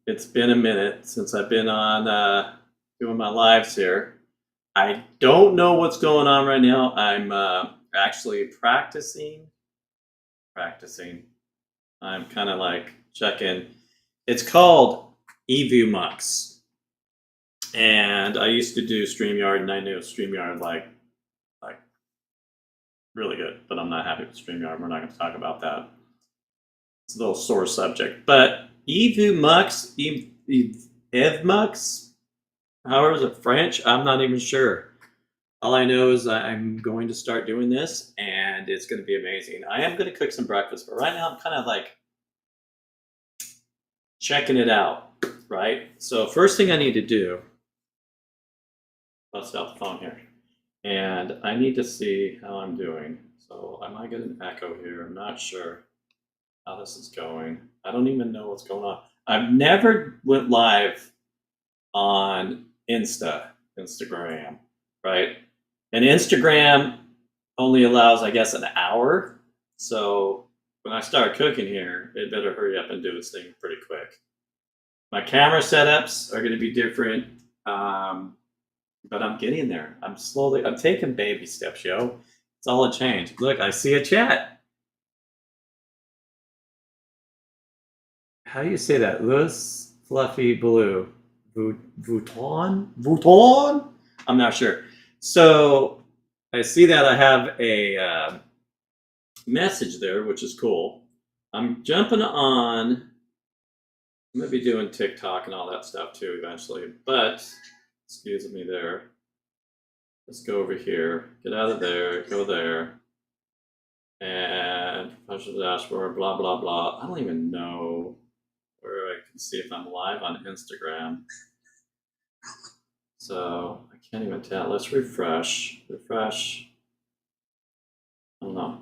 It's been a minute since I've been on doing my lives here. I don't know what's going on right now. I'm actually practicing. I'm kind of like checking. It's called eView Mux, and I used to do StreamYard, and I knew StreamYard like really good, but I'm not happy with StreamYard. We're not going to talk about that. It's a little sore subject, but eView Mux, EvMux, however is it French? I'm not even sure. All I know is I'm going to start doing this, and it's going to be amazing. I am going to cook some breakfast, but right now I'm kind of like checking it out, right? So first thing I need to do, bust out the phone here, and I need to see how I'm doing. So I might get an echo here. I'm not sure how this is going. I don't even know what's going on. I've never went live on Instagram, right? And Instagram only allows, I guess, an hour. So when I start cooking here, it better hurry up and do its thing pretty quick. My camera setups are going to be different, but I'm getting there. I'm taking baby steps, yo. It's all a change. Look, I see a chat. How do you say that? Loose, fluffy blue. Vuitton? I'm not sure. So I see that I have a message there, which is cool. I'm jumping on. I'm going to be doing TikTok and all that stuff too eventually, but excuse me there. Let's go over here. Get out of there. Go there. And punch the dashboard. Blah blah blah. I don't even know where I can see if I'm live on Instagram. So I can't even tell. Let's refresh. Refresh. I don't know.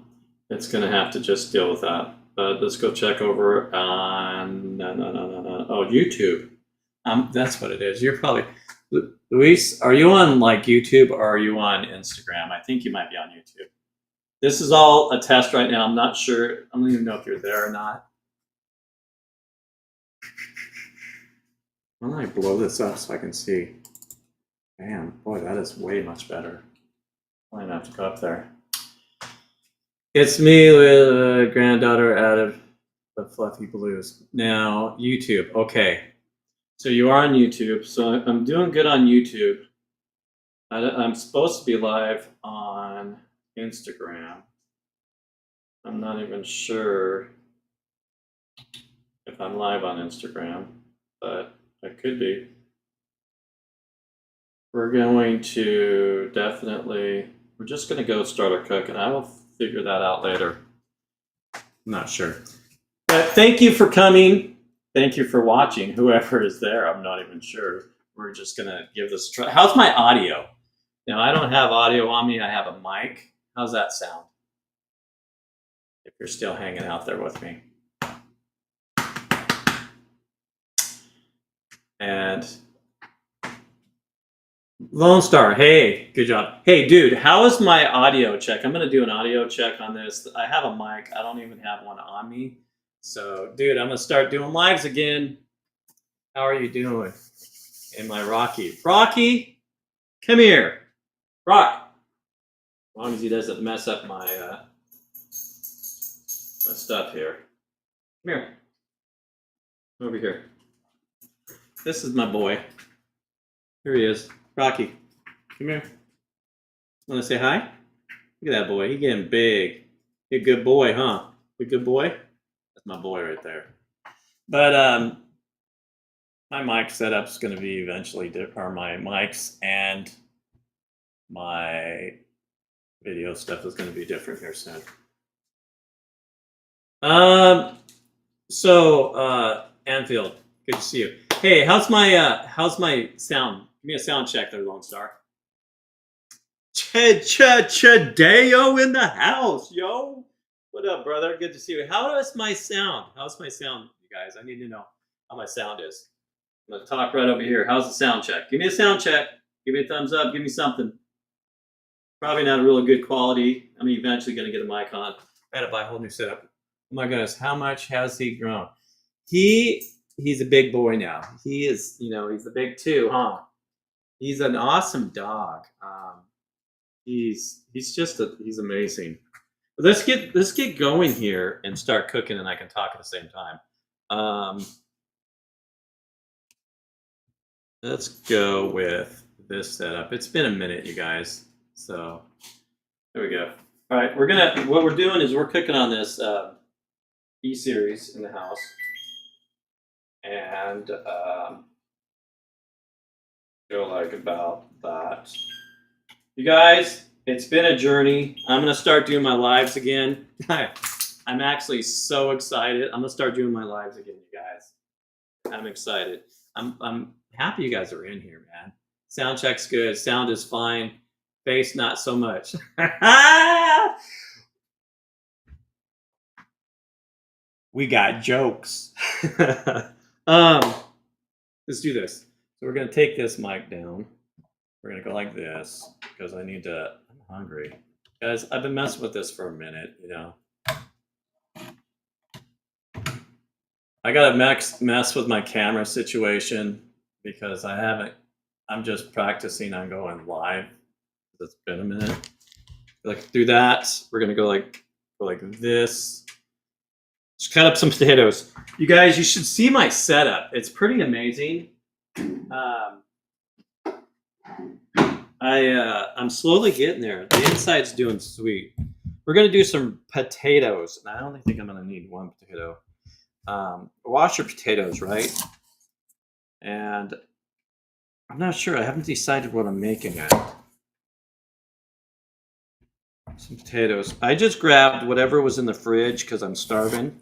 It's going to have to just deal with that. But let's go check over on no. Oh, YouTube. That's what it is. You're probably Luis. Are you on like YouTube or are you on Instagram? I think you might be on YouTube. This is all a test right now. I'm not sure. I don't even know if you're there or not. Why don't I blow this up so I can see? Man, boy, that is way much better. I might have to go up there. It's me with a granddaughter out of the Fluffy Blues. Now, YouTube. Okay. So you are on YouTube. So I'm doing good on YouTube. I'm supposed to be live on Instagram. I'm not even sure if I'm live on Instagram, but I could be. We're going to we're just going to go start our cook, and I will figure that out later. I'm not sure. But thank you for coming. Thank you for watching. Whoever is there, I'm not even sure. We're just going to give this a try. How's my audio? Now, I don't have audio on me. I have a mic. How's that sound? If you're still hanging out there with me. And Lone Star, hey, good job. Hey, dude, how is my audio check? I'm going to do an audio check on this. I have a mic. I don't even have one on me. So, dude, I'm going to start doing lives again. How are you doing? And my Rocky. Rocky, come here. Rock. As long as he doesn't mess up my my stuff here. Come here. Over here. This is my boy. Here he is. Rocky, come here. Want to say hi? Look at that boy. He's getting big. He's a good boy, huh? A good boy? That's my boy right there. But my mic setup's going to be eventually different. My mics and my video stuff is going to be different here soon. So Anfield, good to see you. Hey, how's my sound? Give me a sound check there, Lone Star. Chadeo in the house, yo. What up, brother? Good to see you. How is my sound? How's my sound, you guys? I need to know how my sound is. I'm gonna talk right over here. How's the sound check? Give me a sound check. Give me a thumbs up. Give me something. Probably not a really good quality. I'm eventually gonna get a mic on. I had to buy a whole new setup. Oh my goodness, how much has he grown? He he's a big boy now. He is, he's the big two, huh? He's an awesome dog. He's amazing. But let's get going here and start cooking, and I can talk at the same time. Let's go with this setup. It's been a minute, you guys. So there we go. All right, what we're doing is we're cooking on this E series in the house, and go like about that. You guys, it's been a journey. I'm gonna start doing my lives again. I'm actually so excited. I'm gonna start doing my lives again, you guys. I'm excited. I'm happy you guys are in here, man. Sound check's good. Sound is fine. Bass not so much. We got jokes. Let's do this. So we're gonna take this mic down. We're gonna go like this because I'm hungry. Guys, I've been messing with this for a minute, I gotta mess with my camera situation because I'm just practicing on going live. It's been a minute. Like through that, we're gonna go like this. Just cut up some potatoes. You guys, you should see my setup. It's pretty amazing. I'm slowly getting there. The inside's doing sweet. We're gonna do some potatoes, and I only think I'm gonna need one potato. Wash your potatoes, right? And I'm not sure. I haven't decided what I'm making yet. Some potatoes. I just grabbed whatever was in the fridge because I'm starving.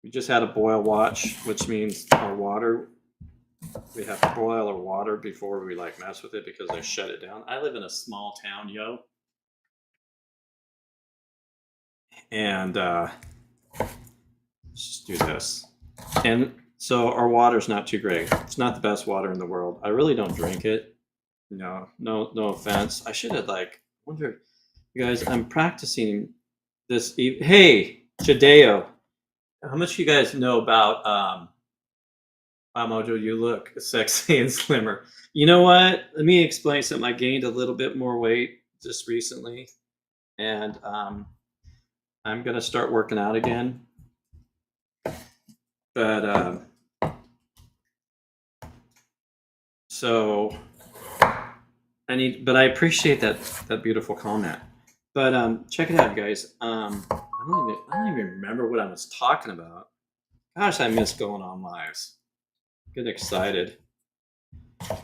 We just had a boil watch, which means our water. We have to boil our water before we mess with it because they shut it down. I live in a small town, yo. And let's just do this. And so our water's not too great. It's not the best water in the world. I really don't drink it. No offense. I should have wonder, you guys, I'm practicing this. Hey, Jadeo, how much you guys know about wow, Mojo, you look sexy and slimmer. You know what? Let me explain something. I gained a little bit more weight just recently, and I'm gonna start working out again. But so I appreciate that beautiful comment. But check it out, you guys. I don't even remember what I was talking about. Gosh, I miss going on lives. Get excited. I'm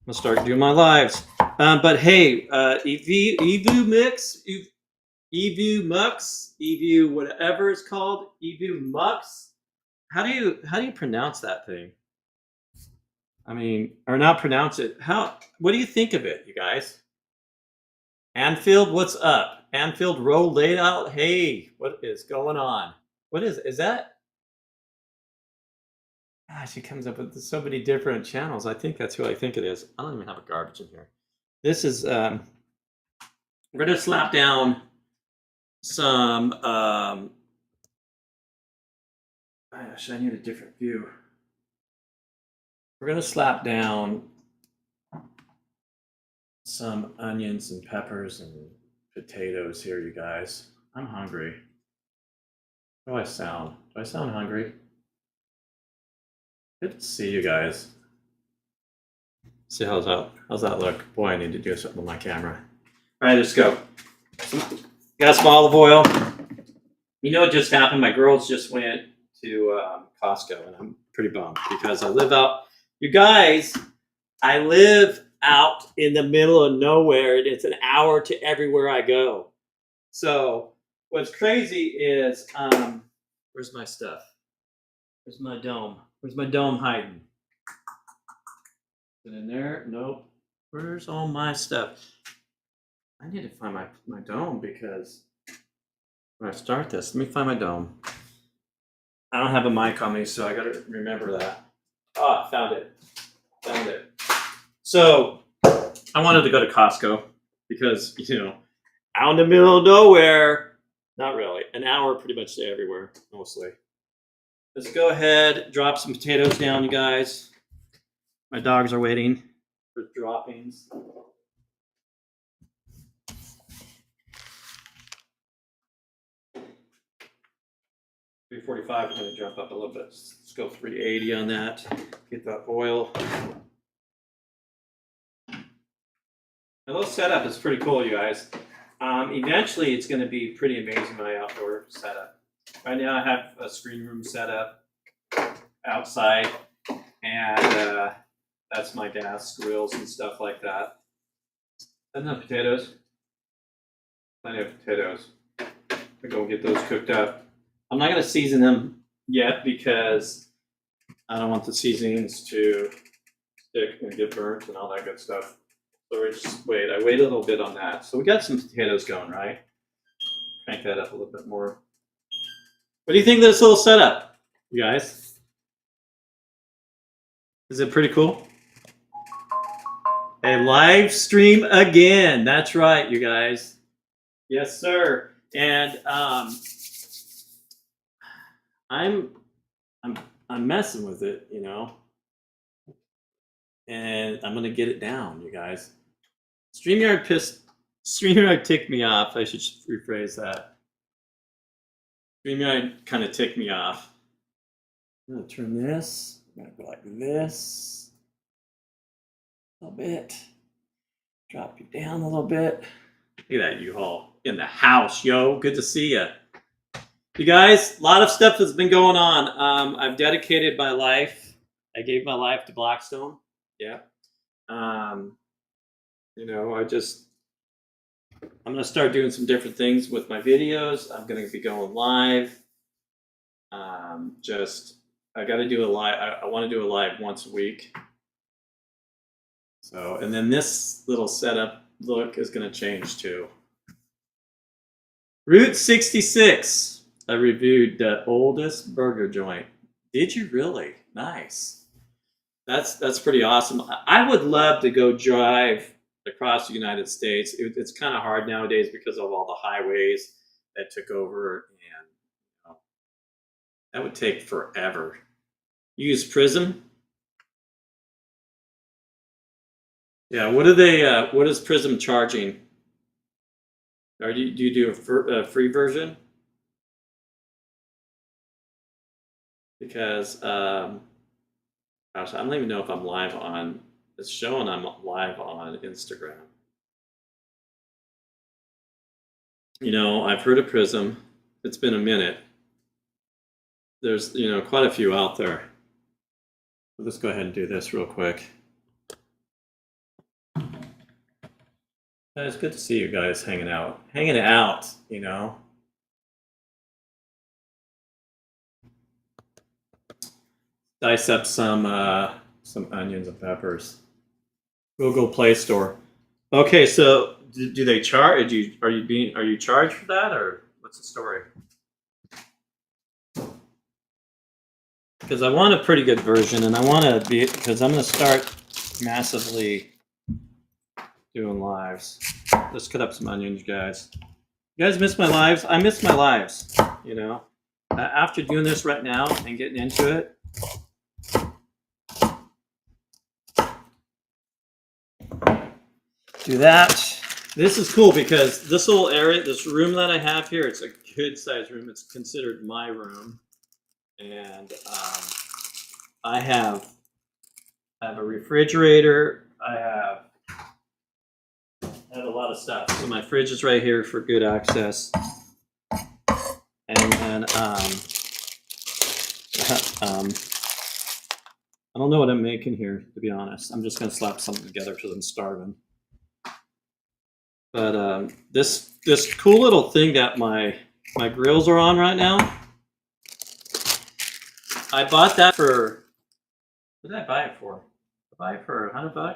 gonna start doing my lives. But hey, Evu Mix, Evu Mux, Evu whatever it's called, Evu Mux. How do you pronounce that thing? I mean, or not pronounce it. What do you think of it, you guys? Anfield, what's up? Anfield Row laid out. Hey, what is going on? What is that? Gosh, he comes up with so many different channels. I think that's who I think it is. I don't even have a garbage in here. This is we're gonna slap down some gosh, I need a different view. We're gonna slap down some onions and peppers and potatoes here, you guys. I'm hungry. How do I sound? Do I sound hungry? Good to see you guys. See how's that look? Boy, I need to do something with my camera. All right, let's go. Got some olive oil. You know what just happened? My girls just went to Costco, and I'm pretty bummed because I live out. You guys, I live out in the middle of nowhere, and it's an hour to everywhere I go. So what's crazy is, where's my stuff? Where's my dome? Where's my dome hiding? Is it in there? Nope. Where's all my stuff? I need to find my dome because when I start this, let me find my dome. I don't have a mic on me, so I gotta remember that. Ah, found it. Found it. So I wanted to go to Costco because, out in the middle of nowhere, not really, an hour pretty much to everywhere, mostly. let's go ahead, drop some potatoes down, you guys. My dogs are waiting for droppings. 345, I'm going to jump up a little bit. Let's go 380 on that. Get that oil. My little setup is pretty cool, you guys. Eventually, it's going to be pretty amazing, my outdoor setup. Right now, I have a screen room set up outside, and that's my gas grills and stuff like that. Enough potatoes. Plenty of potatoes. We're going to get those cooked up. I'm not going to season them yet because I don't want the seasonings to stick and get burnt and all that good stuff. So we just wait. I wait a little bit on that. So we got some potatoes going, right? Crank that up a little bit more. What do you think of this little setup, you guys? Is it pretty cool? A live stream again. That's right, you guys. Yes, sir. And I'm messing with it, you know, and I'm gonna get it down, you guys. StreamYard ticked me off. I should rephrase that. StreamYard kind of ticked me off. I'm gonna turn this. I'm gonna go like this a little bit. Drop you down a little bit. Look at that, U-Haul in the house, yo. Good to see you. You guys, a lot of stuff has been going on. I've dedicated my life. I gave my life to Blackstone. Yeah. You know, I'm going to start doing some different things with my videos. I'm going to be going live. I got to do a live. I want to do a live once a week. So, and then this little setup look is going to change too. Route 66. I reviewed the oldest burger joint. Did you really? Nice. That's pretty awesome. I would love to go drive across the United States. It's kind of hard nowadays because of all the highways that took over, and you know, that would take forever. You use Prism? Yeah. What are they? What is Prism charging? Do you do a free version? Because gosh, I don't even know if I'm live on. It's showing I'm live on Instagram. You know, I've heard of Prism. It's been a minute. There's, you know, quite a few out there. Let's go ahead and do this real quick. It's good to see you guys hanging out, you know. Dice up some onions and peppers. Google Play Store. Okay, so do they charge? Are you charged for that, or what's the story? Because I want a pretty good version, and I want to be, because I'm going to start massively doing lives. Let's cut up some onions, guys. You guys miss my lives? I miss my lives. You know, after doing this right now and getting into it. Do that. This is cool because this little area, this room that I have here, it's a good sized room. It's considered my room, and I have a refrigerator. I have a lot of stuff. So my fridge is right here for good access, and then I don't know what I'm making here, to be honest. I'm just gonna slap something together because I'm starving. But this cool little thing that my grills are on right now, I bought that for, what did I buy it for? I buy it for $100, I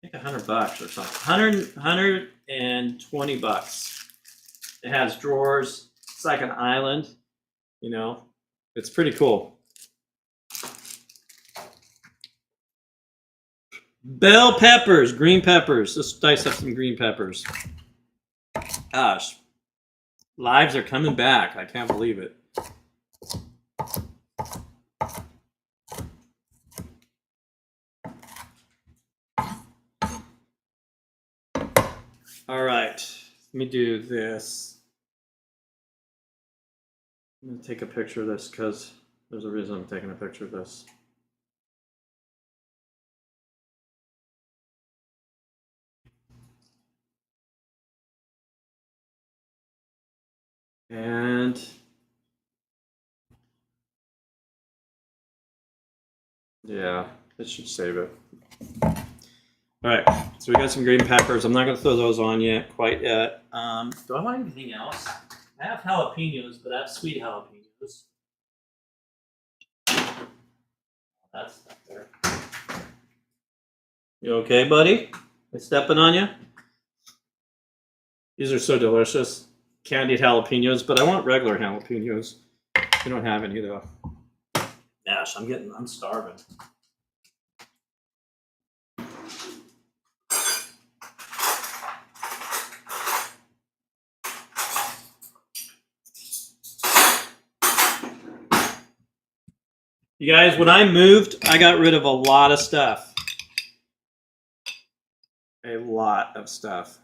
think $100 or something. $120. It has drawers. It's like an island, you know. It's pretty cool. Bell peppers, green peppers. Let's dice up some green peppers. Gosh, lives are coming back. I can't believe it. All right, let me do this. I'm going to take a picture of this because there's a reason I'm taking a picture of this. And yeah, it should save it. All right, so we got some green peppers. I'm not going to throw those on yet, quite yet. Do I want anything else? I have jalapenos, but I have sweet jalapenos. That's not there. You okay, buddy? I stepping on you? These are so delicious. Candied jalapenos, but I want regular jalapenos. We don't have any though. Gosh, I'm starving. You guys, when I moved, I got rid of a lot of stuff. A lot of stuff.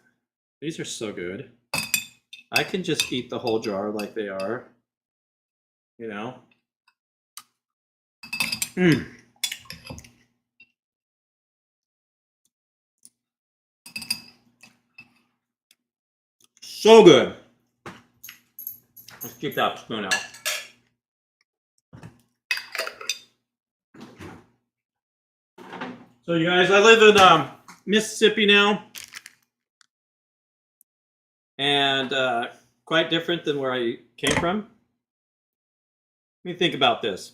These are so good. I can just eat the whole jar like they are. You know? Mmm. So good. Let's keep that spoon out. So you guys, I live in Mississippi now. And quite different than where I came from. Let me think about this.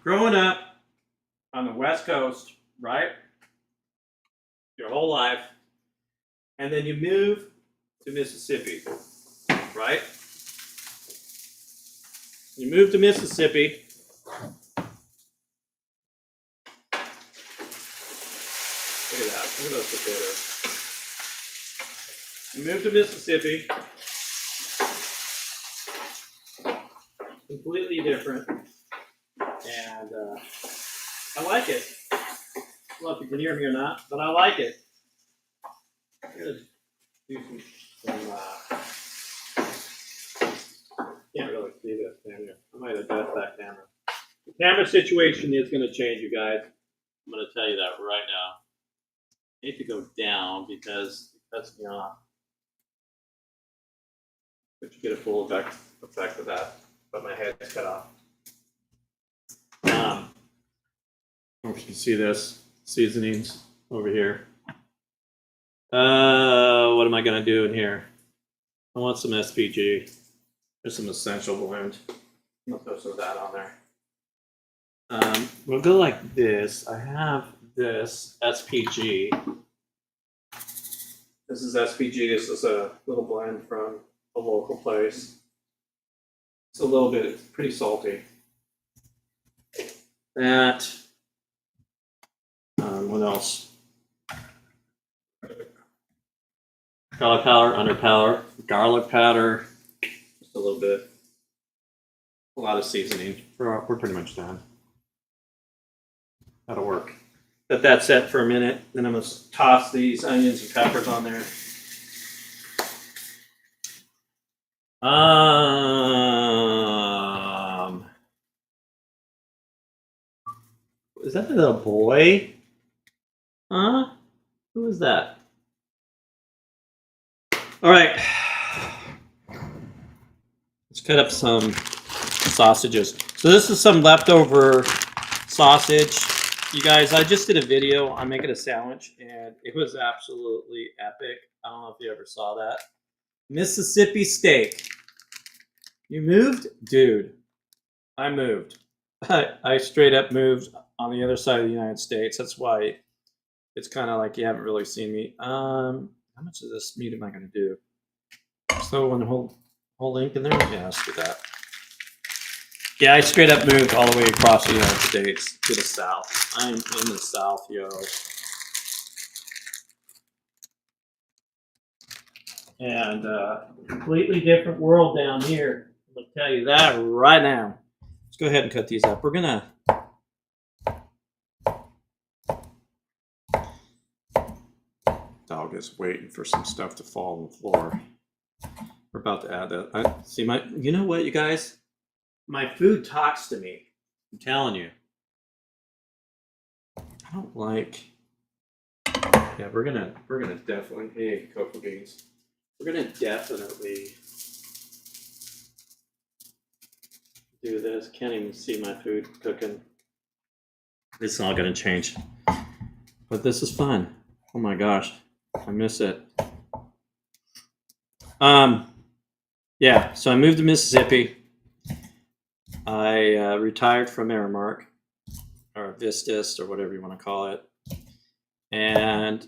Growing up on the West Coast, right? Your whole life. And then you move to Mississippi, right? You move to Mississippi. Look at that. Look at those potatoes. You move to Mississippi. Completely different. And I like it. I don't know if you can hear me or not, but I like it. I'm gonna do some can't really see this, can you? I might adjust that camera. The camera situation is going to change, you guys. I'm going to tell you that right now. I need to go down because it cuts me off. But you get a full effect of that, but my head's cut off. I don't know if you can see this. Seasonings over here. What am I going to do in here? I want some SPG. There's some essential blend. I'll throw some of that on there. We'll go like this. I have this SPG. This is SPG. This is a little blend from a local place. It's a little bit, it's pretty salty. That. What else? Garlic powder, underpowder, garlic powder. Just a little bit. A lot of seasoning. We're pretty much done. That'll work. Let that set for a minute. Then I'm going to toss these onions and peppers on there. Is that a boy? Huh? Who is that? All right. Let's cut up some sausages. So this is some leftover sausage. You guys, I just did a video on making a sandwich, and it was absolutely epic. I don't know if you ever saw that. Mississippi steak. You moved? Dude, I moved. I straight up moved on the other side of the United States. That's why it's kind of like you haven't really seen me. How much of this meat am I going to do? So one whole link in there? Yeah, let's do that. Yeah, I straight up moved all the way across the United States to the South. I'm in the South, yo. And completely different world down here. I'm going to tell you that right now. Let's go ahead and cut these up. We're going to... dog is waiting for some stuff to fall on the floor. We're about to add that. See my. You know what, you guys? My food talks to me. I'm telling you. I don't like. Yeah, we're gonna definitely. Hey, cocoa beans. We're gonna definitely do this. Can't even see my food cooking. It's all gonna change. But this is fun. Oh my gosh, I miss it. Yeah. So I moved to Mississippi. I retired from Aramark or Vistas or whatever you want to call it, and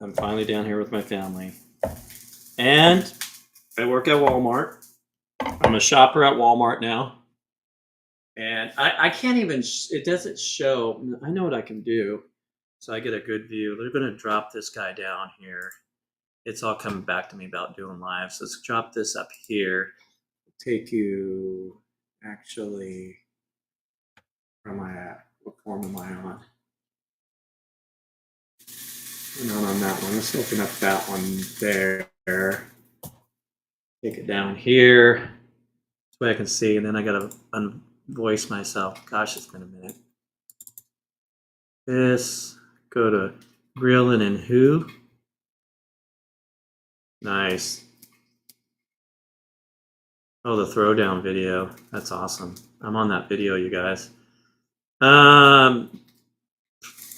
I'm finally down here with my family. And I work at Walmart. I'm a shopper at Walmart now. And I can't even, it doesn't show. I know what I can do. So I get a good view. They're going to drop this guy down here. It's all coming back to me about doing live. So let's drop this up here. Take you, actually, where am I at? What form am I on? I'm not on that one. Let's open up that one there. Take it down here. This way I can see. And then I got to unvoice myself. Gosh, it's been a minute. This, go to Grilling and Who. Nice. Oh, the throwdown video. That's awesome. I'm on that video, you guys.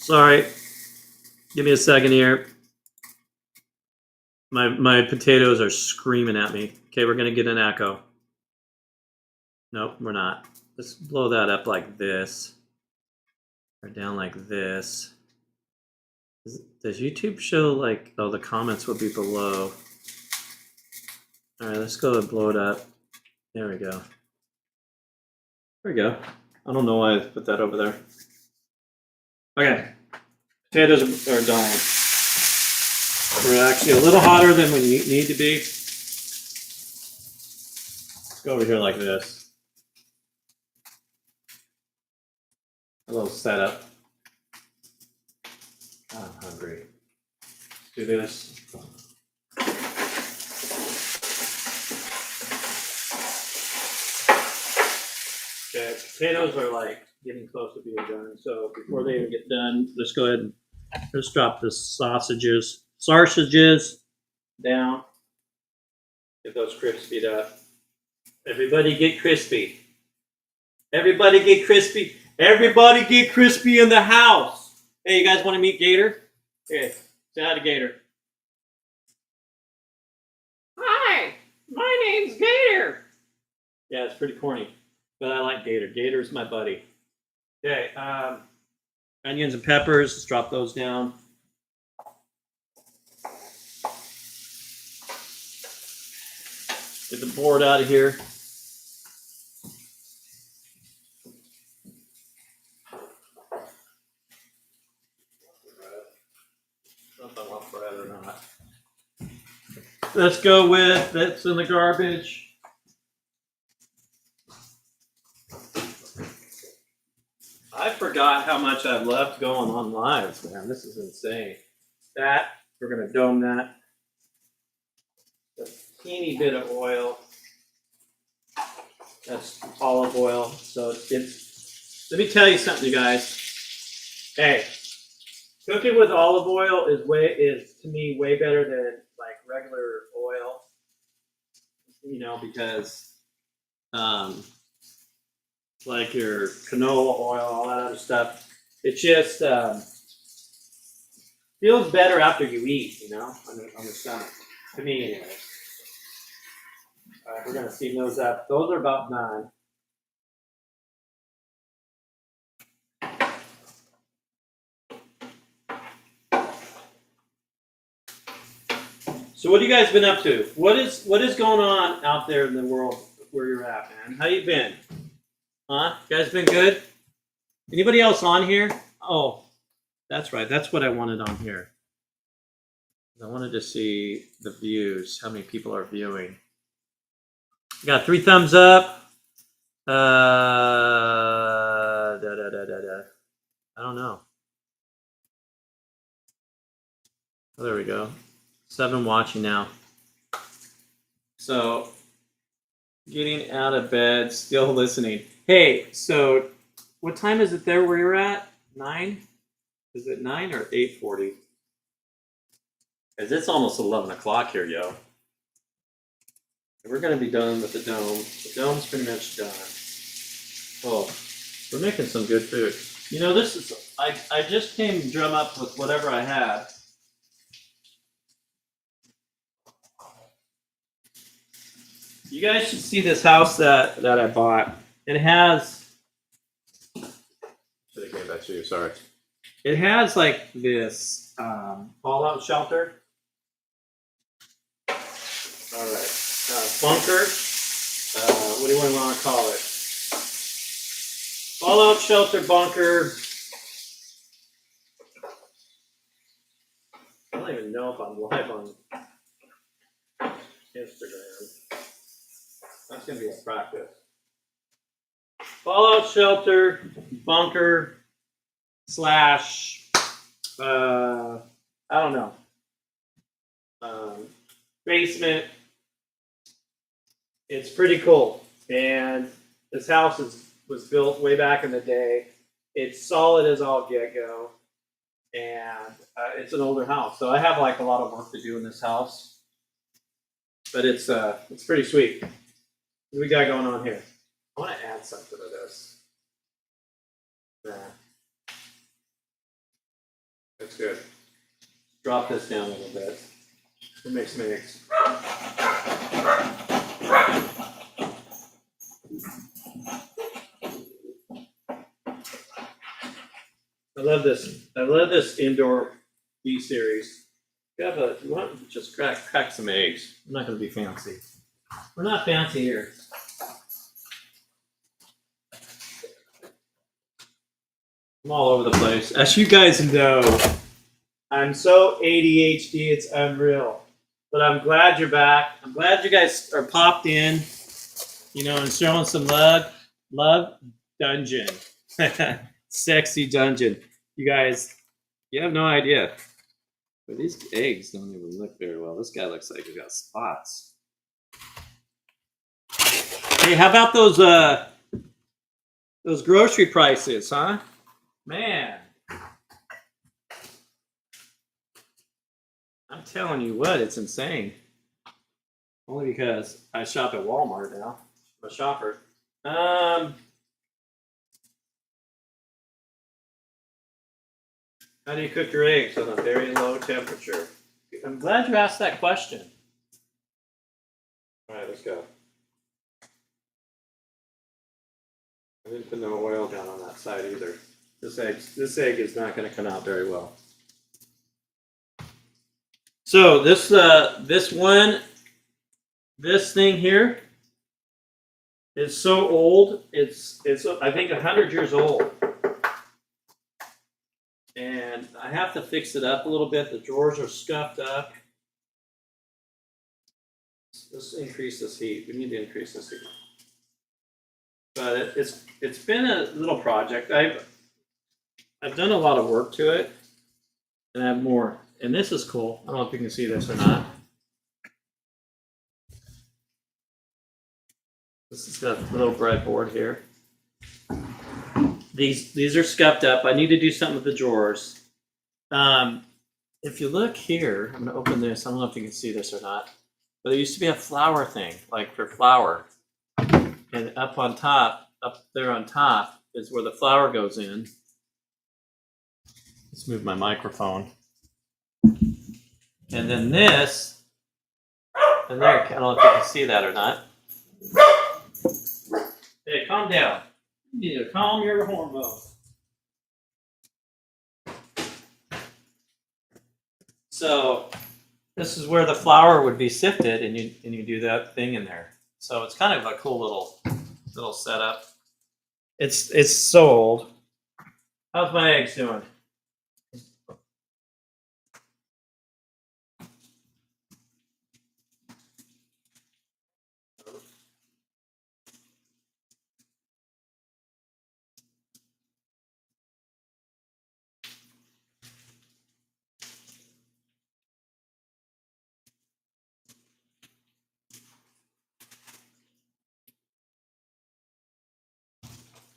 Sorry. Give me a second here. My potatoes are screaming at me. Okay, we're gonna get an echo. Nope, we're not. Let's blow that up like this. Or down like this. Does YouTube show like, oh, the comments will be below. All right, let's go and blow it up. There we go. There we go. I don't know why I put that over there. Okay, potatoes are done. We're actually a little hotter than we need to be. Let's go over here like this. A little setup. God, I'm hungry. Let's do this. Okay, potatoes are like getting close to being done. So before they even get done, let's go ahead and let's drop the sausages down. Get those crispied up. Everybody get crispy. Everybody get crispy. Everybody get crispy in the house. Hey, you guys want to meet Gator? Okay, say hi to Gator. Hi, my name's Gator. Yeah, it's pretty corny, but I like Gator. Gator's my buddy. Okay, onions and peppers. Let's drop those down. Get the board out of here. I don't know if I want bread or not. Let's go with that's in the garbage. I forgot how much I loved going on lives, man. This is insane. That, we're going to dome that. A teeny bit of oil. That's olive oil. So it's, let me tell you something, you guys. Hey, cooking with olive oil is to me way better than like regular oil. You know, because like your canola oil, all that other stuff, it just feels better after you eat, you know, on the stomach. To me, anyway. All right, we're gonna steam those up. Those are about done. So what have you guys been up to? What is going on out there in the world where you're at, man? How you been? Huh? You guys been good? Anybody else on here? Oh, that's right. That's what I wanted on here. I wanted to see the views, how many people are viewing. Got 3 thumbs up. I don't know. Oh, there we go. 7 watching now. So, getting out of bed, still listening. Hey, so what time is it there where you're at? 9? Is it 9 or 8:40? Because it's almost 11 o'clock here, yo. We're going to be done with the dome. The dome's pretty much done. Oh, we're making some good food. You know, this is, I just came drum up with whatever I had. You guys should see this house that I bought. It has, should have gave that to you, sorry. It has like this fallout shelter. All right, bunker. What do you want to call it? Fallout shelter bunker. I don't even know if I'm live on Instagram. That's gonna be a practice. Fallout shelter bunker slash I don't know, basement. It's pretty cool, and this house was built way back in the day. It's solid as all get go, and it's an older house, so I have like a lot of work to do in this house. But it's pretty sweet. What do we got going on here? I want to add something to this. Yeah. That's good. Drop this down a little bit. We'll make some eggs. I love this. I love this indoor bee series. You want to just crack some eggs. I'm not going to be fancy. We're not fancy here. I'm all over the place. As you guys know, I'm so ADHD, it's unreal. But I'm glad you're back. I'm glad you guys are popped in, you know, and showing some love. Love dungeon. Sexy dungeon. You guys, you have no idea. But these eggs don't even look very well. This guy looks like he's got spots. Hey, how about those grocery prices, huh? Man. I'm telling you what, it's insane. Only because I shop at Walmart now. I'm a shopper. How do you cook your eggs on a very low temperature? I'm glad you asked that question. All right, let's go. I didn't put no oil down on that side either. This egg is not going to come out very well. So this thing here is so old. It's I think 100 years old, and I have to fix it up a little bit. The drawers are scuffed up. Let's increase this heat. We need to increase this heat. But it's been a little project. I've done a lot of work to it, and I have more. And this is cool. I don't know if you can see this or not. This has got a little breadboard here. These are scuffed up. I need to do something with the drawers. If you look here, I'm going to open this. I don't know if you can see this or not. But there used to be a flour thing, like for flour. And up there on top, is where the flour goes in. Let's move my microphone. And then this, and there, I don't know if you can see that or not. Hey, calm down. You need to calm your hormones. So this is where the flour would be sifted, and you do that thing in there. So it's kind of a cool little setup. It's so old. How's my eggs doing?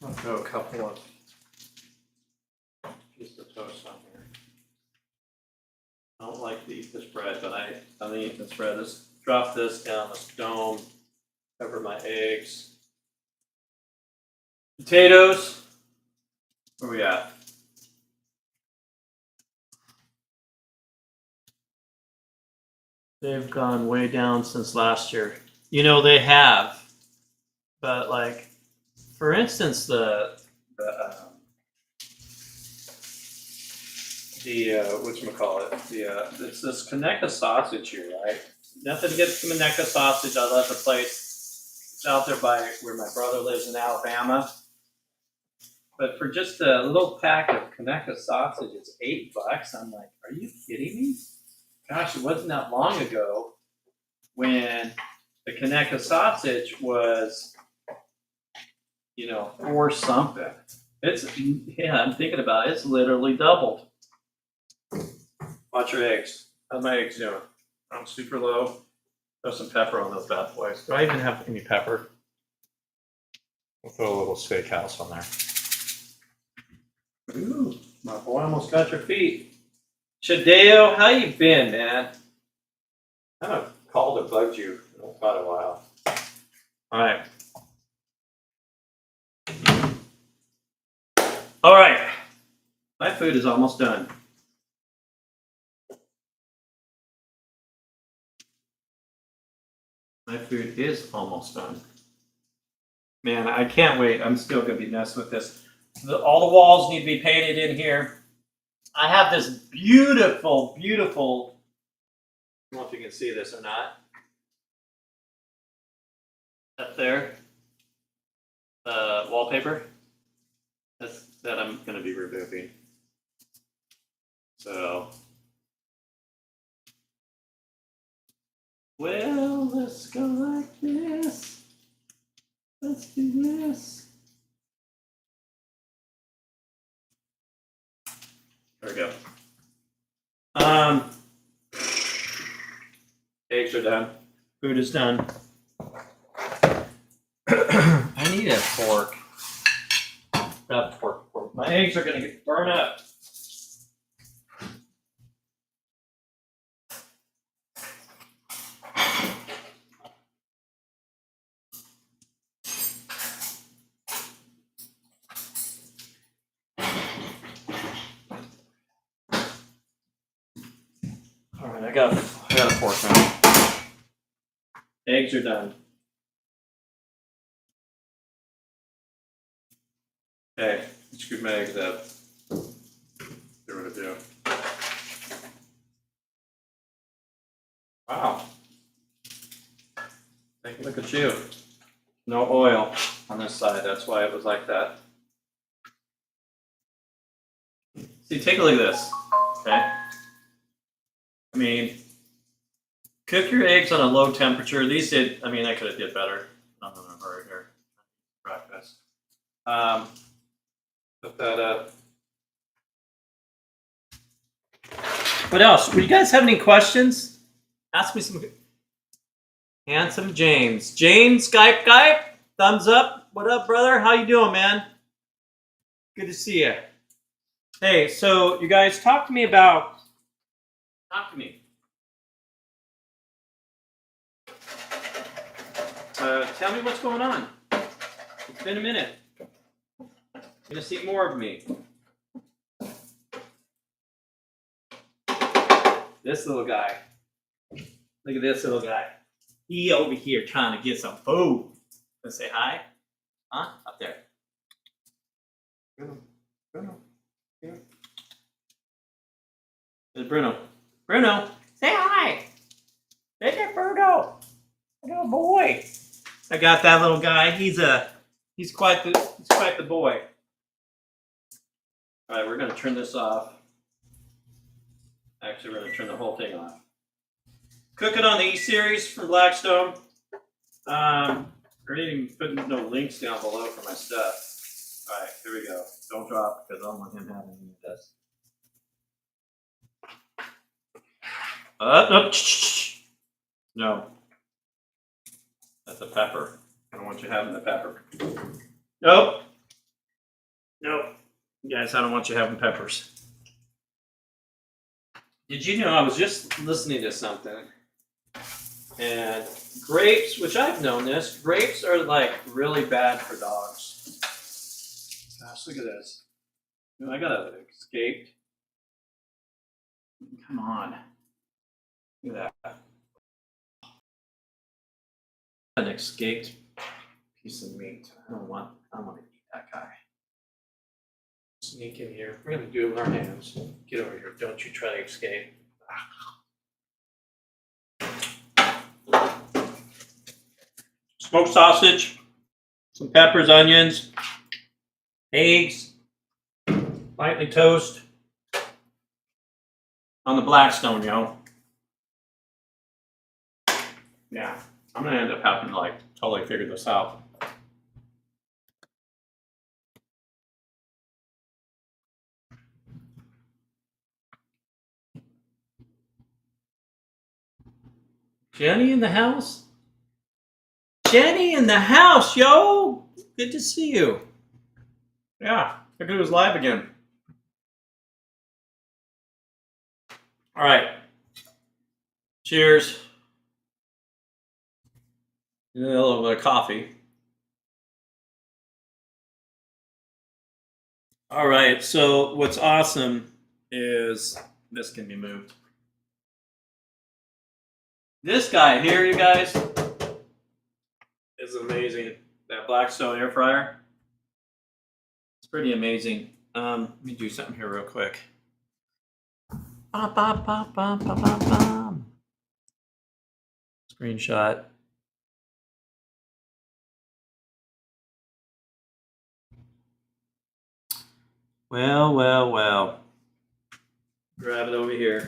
I'll throw a couple of pieces of toast on here. I don't like to eat this bread, but I'm eating this bread. Let's drop this down the stone, cover my eggs. Potatoes, where we at? They've gone way down since last year. You know, they have, but like, for instance, it's this Kaneka sausage here, right? Nothing against the Kaneka sausage. I love the place. It's out there by where my brother lives in Alabama. But for just a little pack of Kaneka sausage, it's $8. I'm like, are you kidding me? Gosh, it wasn't that long ago when the Kaneka sausage was, $4 something. I'm thinking about it. It's literally doubled. Watch your eggs. How's my eggs doing? I'm super low. Throw some pepper on those bad boys. Do I even have any pepper? We'll throw a little steakhouse on there. Ooh, my boy almost got your feet. Shadeo, how you been, man? I haven't called or bugged you in quite a while. All right. My food is almost done. My food is almost done. Man, I can't wait. I'm still going to be messing with this. All the walls need to be painted in here. I have this beautiful, beautiful, I don't know if you can see this or not, up there, wallpaper that I'm going to be removing. So, well, let's go like this. Let's do this. There we go. Eggs are done. Food is done. I need a fork. Not fork. My eggs are going to get burned up. All right, I got a fork now. Eggs are done. Okay, scoop my eggs up. See what I do. Wow. Take a look at you. No oil on this side. That's why it was like that. See, take a look at this. Okay. I mean, cook your eggs on a low temperature. These did. I could have did better. I'm in a hurry here. Breakfast. Put that up. What else? Would you guys have any questions? Ask me some. Handsome James. James, Skype, thumbs up. What up, brother? How you doing, man? Good to see you. Hey, so you guys talk to me. Tell me what's going on. It's been a minute. You're gonna see more of me. This little guy. Look at this little guy. He over here trying to get some food. Let's say hi. Huh? Up there. Bruno. Here. There's Bruno. Bruno, say hi. There's your Bruno. Little boy. I got that little guy. He's quite the boy. All right, we're gonna turn this off. Actually, we're gonna turn the whole thing off. Cooking on the E-Series from Blackstone. I didn't even put no links down below for my stuff. All right, here we go. Don't drop because I don't want him having any of this. No. That's a pepper. I don't want you having the pepper. Nope. Nope. Guys, I don't want you having peppers. Did you know I was just listening to something, and grapes, which I've known this, grapes are like really bad for dogs. Gosh, look at this. I gotta escape. Come on. Look at that. An escaped piece of meat. I don't want to eat that guy. Sneak in here. We're gonna do it with our hands. Get over here. Don't you try to escape. Smoked sausage, some peppers, onions, eggs, lightly toast on the Blackstone, yo. Yeah, I'm gonna end up having to like totally figure this out. Jenny in the house? Jenny in the house, yo! Good to see you. Yeah, look who was live again. All right. Cheers. A little bit of coffee. All right, so what's awesome is this can be moved. This guy here, you guys, is amazing. That Blackstone air fryer. It's pretty amazing. Let me do something here real quick. Screenshot. Well. Grab it over here.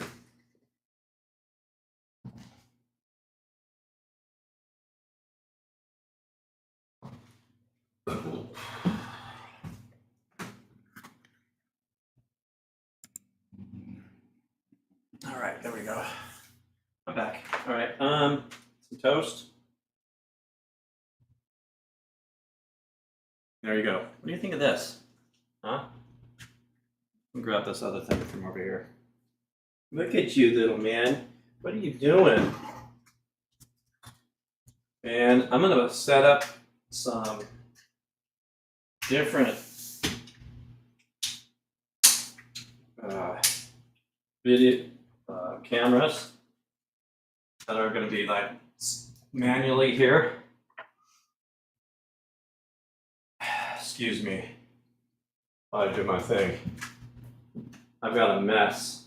All right, there we go. I'm back. All right, some toast. There you go. What do you think of this? Huh? Let me grab this other thing from over here. Look at you, little man. What are you doing? And I'm gonna set up some different video cameras that are going to be like manually here. Excuse me while I do my thing. I've got a mess.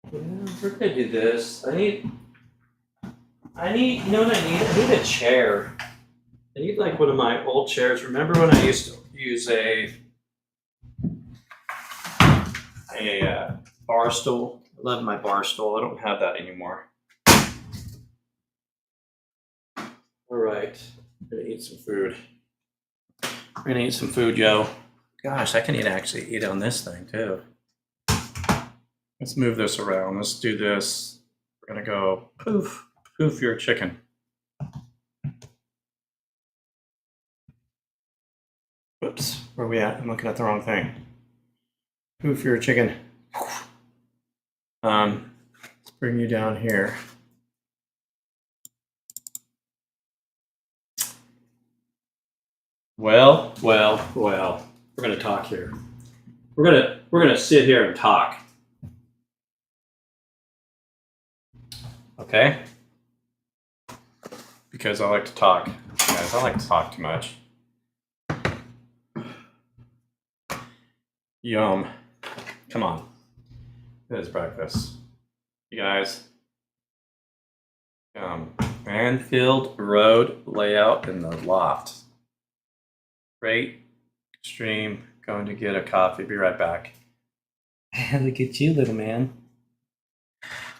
Yeah, we're gonna do this. I need, you know what I need? I need a chair. I need like one of my old chairs. Remember when I used to use a bar stool? I love my bar stool. I don't have that anymore. All right, we're gonna eat some food. We're gonna eat some food, yo. Gosh, I can actually eat on this thing too. Let's move this around. Let's do this. We're gonna go poof, poof your chicken. Whoops, where are we at? I'm looking at the wrong thing. Poof your chicken. Let's bring you down here. Well. We're gonna talk here. We're gonna sit here and talk. Okay? Because I like to talk. Guys, I like to talk too much. Yum. Come on. It is breakfast. You guys. Manfield Road layout in the loft. Great. Extreme. Going to get a coffee. Be right back. Look at you, little man.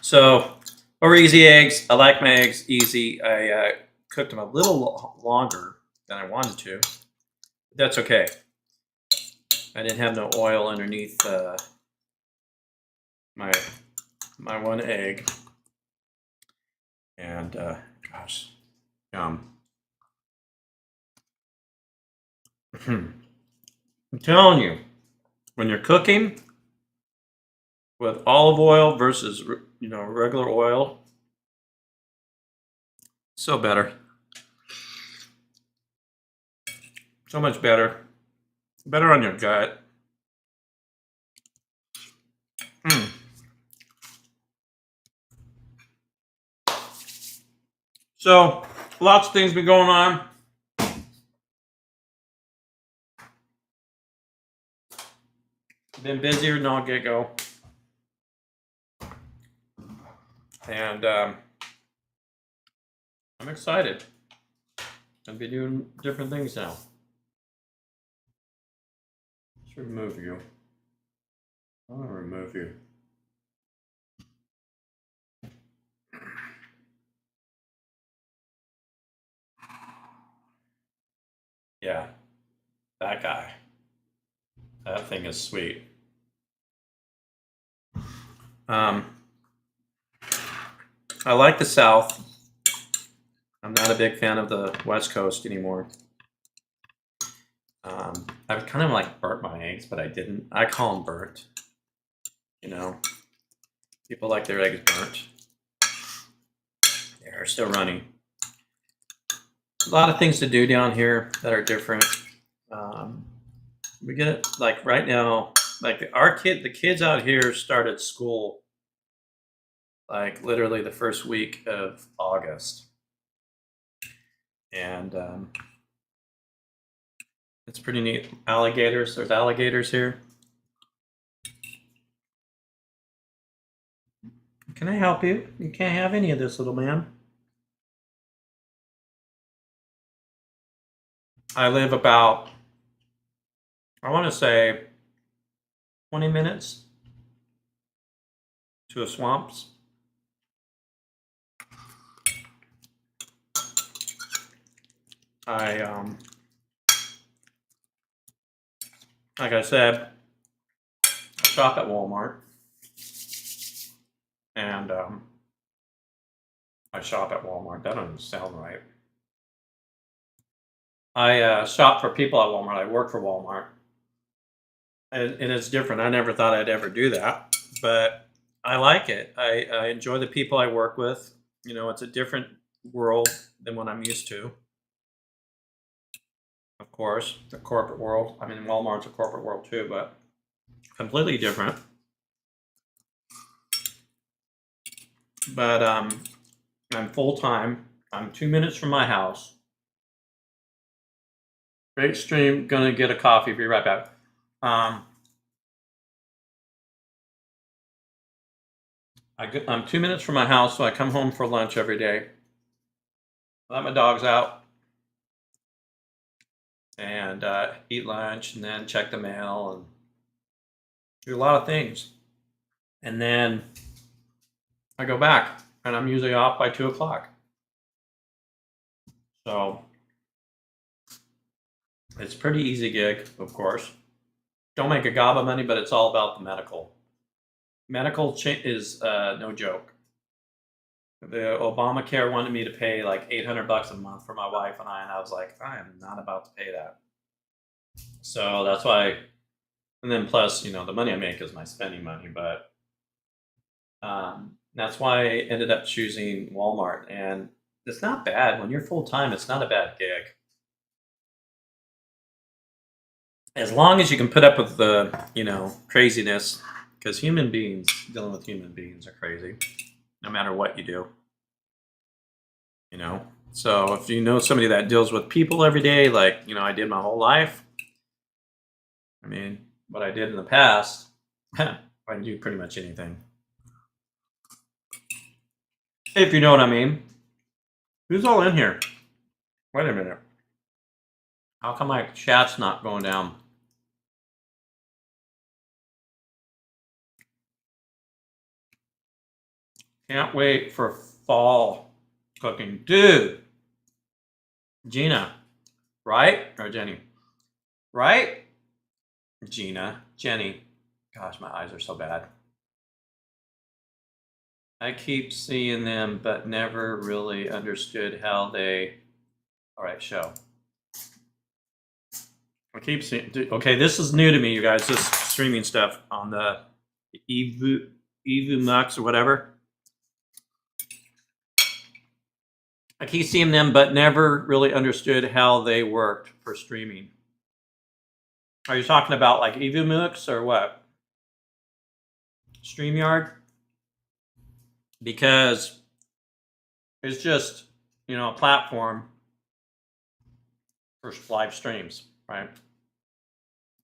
So, over easy eggs. I like my eggs easy. I cooked them a little longer than I wanted to. But that's okay. I didn't have no oil underneath my one egg, and gosh, yum. I'm telling you, when you're cooking with olive oil versus regular oil, so better, so much better, better on your gut. So lots of things been going on. Been busier than all get-go. And I'm excited. I'll be doing different things now. Let's remove you. I want to remove you. Yeah, that guy. That thing is sweet. I like the South. I'm not a big fan of the West Coast anymore. I would kind of like burnt my eggs, but I didn't. I call them burnt. People like their eggs burnt. They're still running. A lot of things to do down here that are different. We get it like right now. Like the kids out here started school like literally the first week of August, and it's pretty neat. Alligators. There's alligators here. Can I help you? You can't have any of this, little man. I live about, I want to say, 20 minutes to a swamps. Like I said, I shop at Walmart, and I shop at Walmart. That doesn't sound right. I shop for people at Walmart. I work for Walmart, and it's different. I never thought I'd ever do that, but I like it. I enjoy the people I work with. It's a different world than what I'm used to. Of course, the corporate world. I mean, Walmart's a corporate world too, but completely different. But I'm full time. I'm 2 minutes from my house. Great stream. Gonna get a coffee. Be right back. I'm 2 minutes from my house, so I come home for lunch every day. Let my dogs out and eat lunch, and then check the mail and do a lot of things. And then I go back, and I'm usually off by 2 o'clock. So it's a pretty easy gig, of course. Don't make a gob of money, but it's all about the medical. Medical is no joke. The Obamacare wanted me to pay like $800 a month for my wife and I was like, I am not about to pay that. So that's why, and then plus, the money I make is my spending money, but that's why I ended up choosing Walmart. And it's not bad. When you're full time, it's not a bad gig. As long as you can put up with the, craziness, because dealing with human beings are crazy, no matter what you do. So if you know somebody that deals with people every day, like, I did my whole life, I mean, what I did in the past, I can do pretty much anything. If you know what I mean. Who's all in here? Wait a minute. How come my chat's not going down? Can't wait for fall cooking. Dude! Gina, right? Or Jenny? Right? Jenny. Gosh, my eyes are so bad. I keep seeing them, but never really understood how they. All right, show. I keep seeing. Okay, this is new to me, you guys. This streaming stuff on the Evu Max or whatever. I keep seeing them, but never really understood how they worked for streaming. Are you talking about like Evu Mux or what? StreamYard? Because it's just, a platform for live streams, right?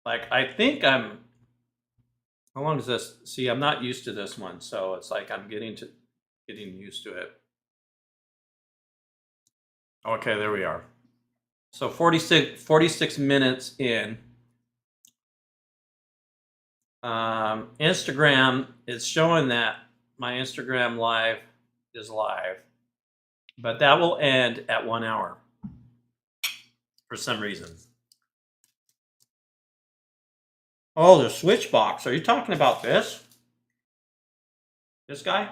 Like, I think how long is this? See, I'm not used to this one, so it's like I'm getting used to it. Okay, there we are. So 46 minutes in. Instagram is showing that my Instagram live is live, but that will end at 1 hour for some reason. Oh, the switch box. Are you talking about this? This guy?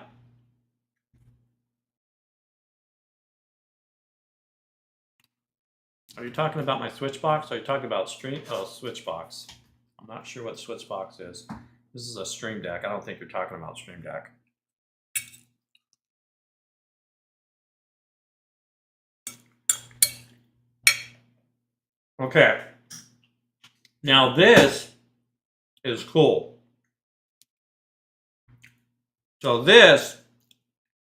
Are you talking about my switch box? Are you talking about switch box? I'm not sure what switch box is. This is a Stream Deck. I don't think you're talking about Stream Deck. Okay. Now this is cool. So this,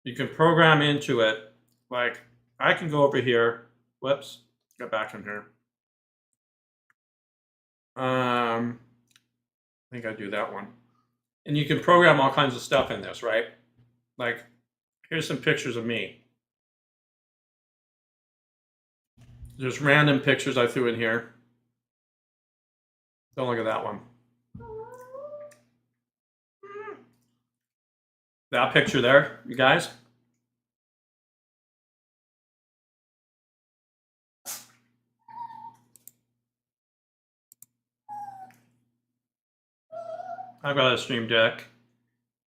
you can program into it. Like, I can go over here. Whoops. Get back in here. I think I do that one. And you can program all kinds of stuff in this, right? Like, here's some pictures of me. There's random pictures I threw in here. Don't look at that one. That picture there, you guys. I've got a Stream Deck.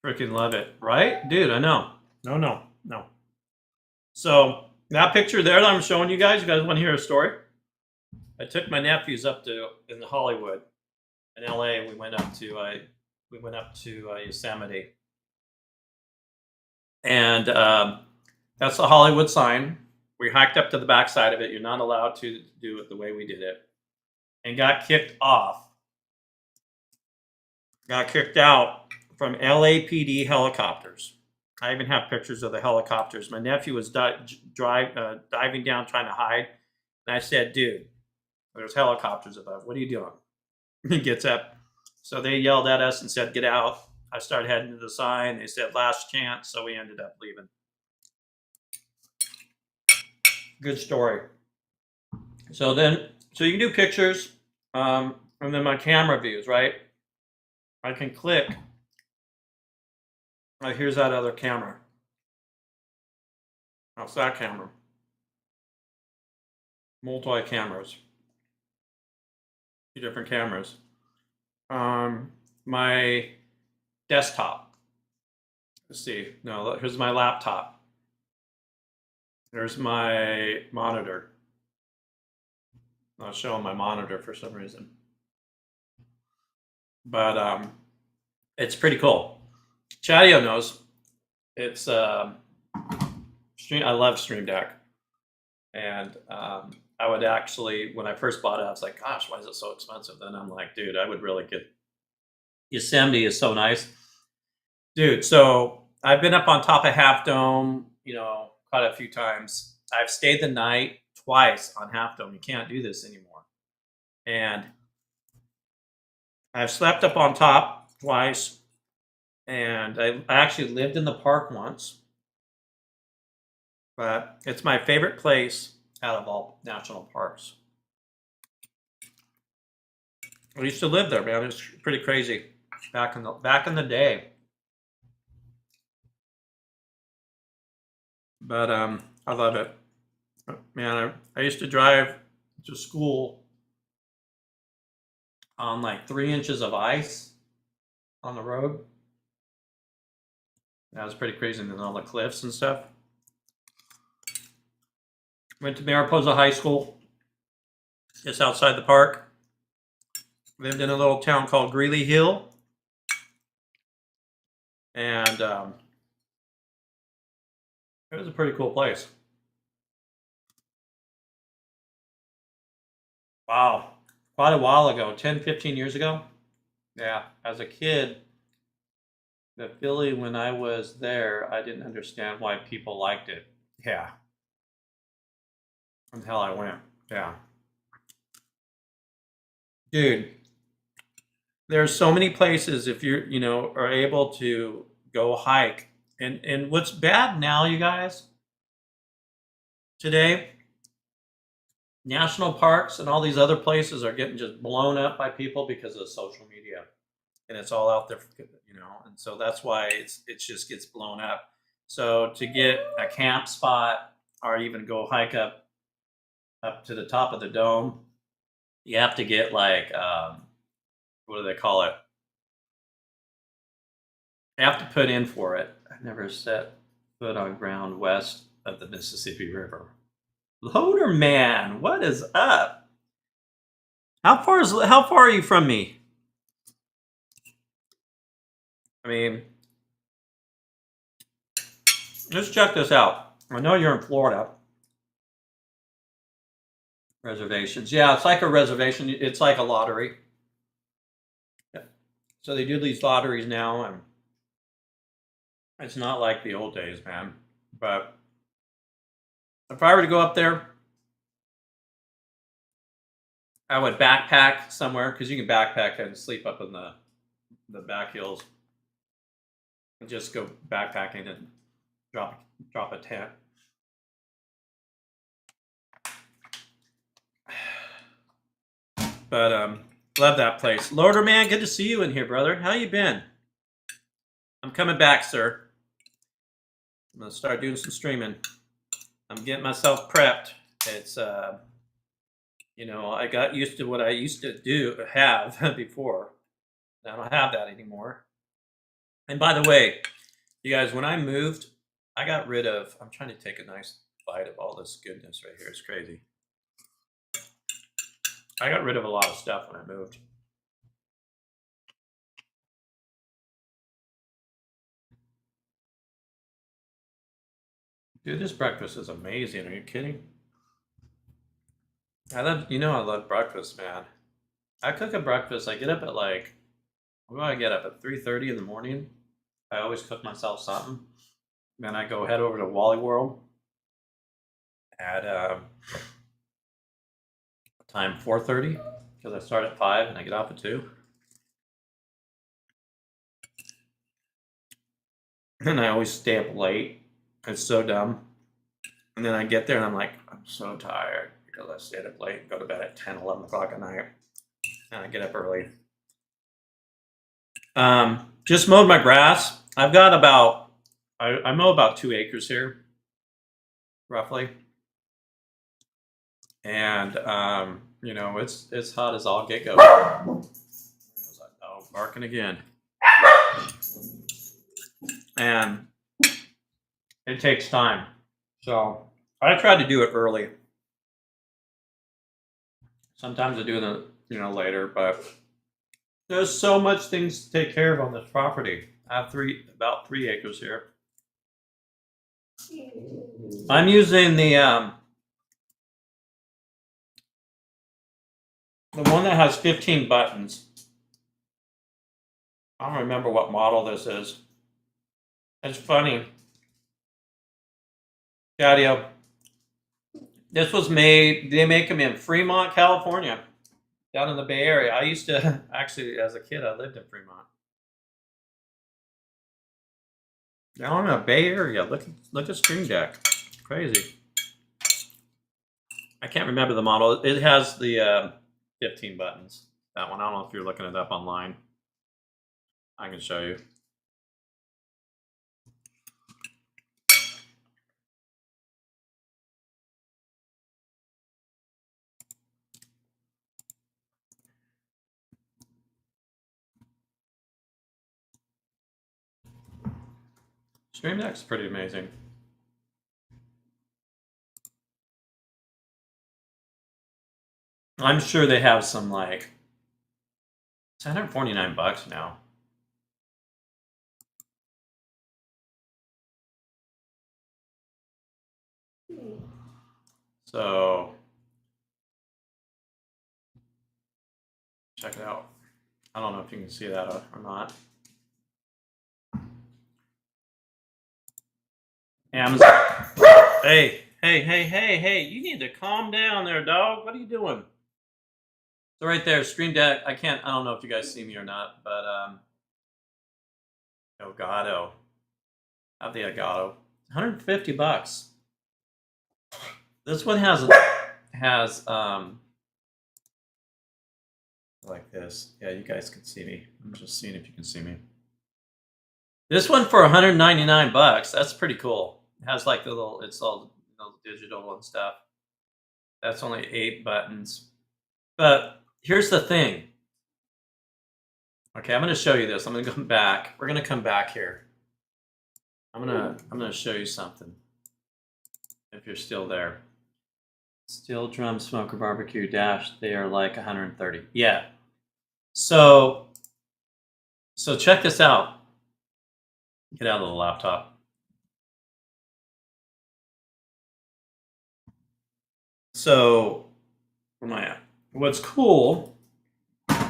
Freaking love it, right? Dude, I know. No. So that picture there that I'm showing you guys want to hear a story? I took my nephews up in Hollywood, in LA. We went up to Yosemite, and that's the Hollywood sign. We hiked up to the backside of it. You're not allowed to do it the way we did it, and got kicked off. Got kicked out from LAPD helicopters. I even have pictures of the helicopters. My nephew was diving down trying to hide, and I said, "Dude, there's helicopters above. What are you doing?" He gets up. So they yelled at us and said, "Get out." I started heading to the sign. They said, "Last chance," so we ended up leaving. Good story. So you can do pictures, and then my camera views, right? I can click. Here's that other camera. That's that camera. Multi-cameras. 2 different cameras. My desktop. Let's see. No, here's my laptop. There's my monitor. Not showing my monitor for some reason. But it's pretty cool. Chadio knows. It's I love Stream Deck. And I would actually, when I first bought it, I was like, gosh, why is it so expensive? Then I'm like, dude, I would really get. Yosemite is so nice. Dude, so I've been up on top of Half Dome, quite a few times. I've stayed the night twice on Half Dome. You can't do this anymore. And I've slept up on top twice. And I actually lived in the park once. But it's my favorite place out of all national parks. I used to live there, man. It's pretty crazy back in the day. But I love it, man. I used to drive to school on like 3 inches of ice on the road. That was pretty crazy, and then all the cliffs and stuff. Went to Mariposa High School, just outside the park. Lived in a little town called Greeley Hill. And it was a pretty cool place. Wow. Quite a while ago, 10, 15 years ago. Yeah, as a kid, the Philly, when I was there, I didn't understand why people liked it. Yeah. Until I went. Yeah. Dude, there's so many places if you're, are able to go hike. And what's bad now, you guys, today, national parks and all these other places are getting just blown up by people because of social media. And it's all out there, and so that's why it just gets blown up. So to get a camp spot or even go hike up to the top of the dome, you have to get like what do they call it? You have to put in for it. I've never set foot on ground west of the Mississippi River. Loader man, what is up? How far are you from me? I mean, let's check this out. I know you're in Florida. Reservations. Yeah, it's like a reservation. It's like a lottery. Yeah. So they do these lotteries now, and it's not like the old days, man. But if I were to go up there, I would backpack somewhere because you can backpack and sleep up in the back hills, and just go backpacking and drop a tent. But love that place. Loader man, good to see you in here, brother. How you been? I'm coming back, sir. I'm gonna start doing some streaming. I'm getting myself prepped. It's I got used to what I used to have before. I don't have that anymore. And by the way, you guys, when I moved, I got rid of. I'm trying to take a nice bite of all this goodness right here. It's crazy. I got rid of a lot of stuff when I moved. Dude, this breakfast is amazing. Are you kidding? I love breakfast, man. I cook a breakfast. I get up at what do I get up at 3:30 in the morning? I always cook myself something. Then I go head over to Wally World at time 4:30 because I start at 5 and I get off at 2. And I always stay up late. It's so dumb. And then I get there and I'm like, I'm so tired because I stayed up late and go to bed at 10, 11 o'clock at night. And I get up early. Just mowed my grass. I've got I mow about 2 acres here, roughly. And, it's hot as all get go. Oh, barking again. And it takes time. So I try to do it early. Sometimes I do it, later, but there's so much things to take care of on this property. I have about 3 acres here. I'm using the one that has 15 buttons. I don't remember what model this is. It's funny. Daddy-o. This was made, they make them in Fremont, California, down in the Bay Area. I used to, actually, as a kid, I lived in Fremont. Down in the Bay Area. Look at Stream Deck. Crazy. I can't remember the model. It has the 15 buttons. That one. I don't know if you're looking it up online. I can show you. Stream Deck's pretty amazing. I'm sure they have some like it's $149 now. So check it out. I don't know if you can see that or not. Amazon. Hey, you need to calm down there, dog. What are you doing? So right there, Stream Deck. I don't know if you guys see me or not, but Elgato. I have the Elgato. $150. This one has like this. Yeah, you guys can see me. I'm just seeing if you can see me. This one for $199. That's pretty cool. It has like the little, it's all digital and stuff. That's only 8 buttons. But here's the thing. Okay, I'm going to show you this. I'm going to come back. We're going to come back here. I'm going to show you something. If you're still there. Steel drum smoker barbecue dash. They are like 130. Yeah. So check this out. Get out of the laptop. So where am I at? What's cool,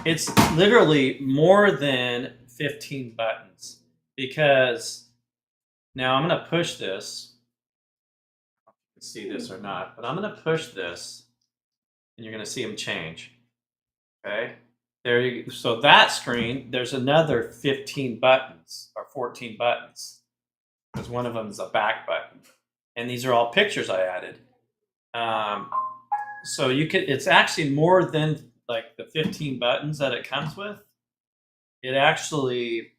it's literally more than 15 buttons because now I'm going to push this. I don't know if you can see this or not, but I'm going to push this and you're going to see them change. Okay. There you go. So that screen, there's another 15 buttons or 14 buttons because one of them is a back button. And these are all pictures I added. So you could, it's actually more than like the 15 buttons that it comes with. It actually,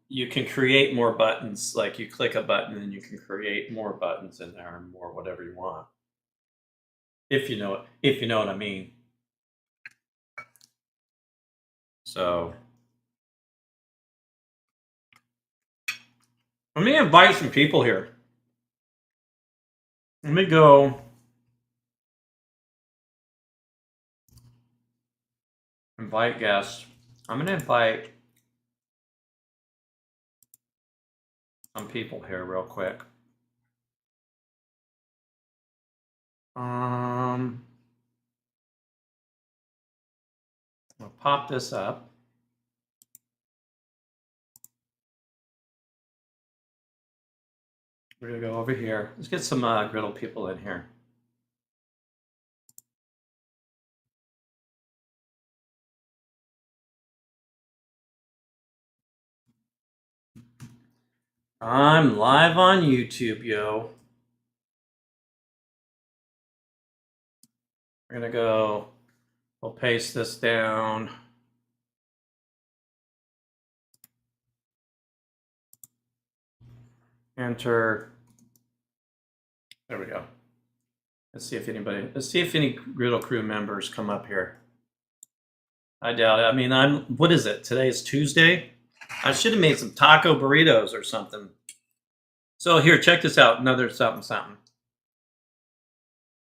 you can create more buttons. Like you click a button and you can create more buttons in there and more whatever you want. If you know what I mean. So let me invite some people here. Let me go invite guests. I'm going to invite some people here real quick. I'll pop this up. We're going to go over here. Let's get some griddle people in here. I'm live on YouTube, yo. We're going to go, we'll paste this down. Enter. There we go. Let's see if any Griddle Crew members come up here. I doubt it. I mean, what is it? Today is Tuesday. I should have made some taco burritos or something. So here, check this out. Another something.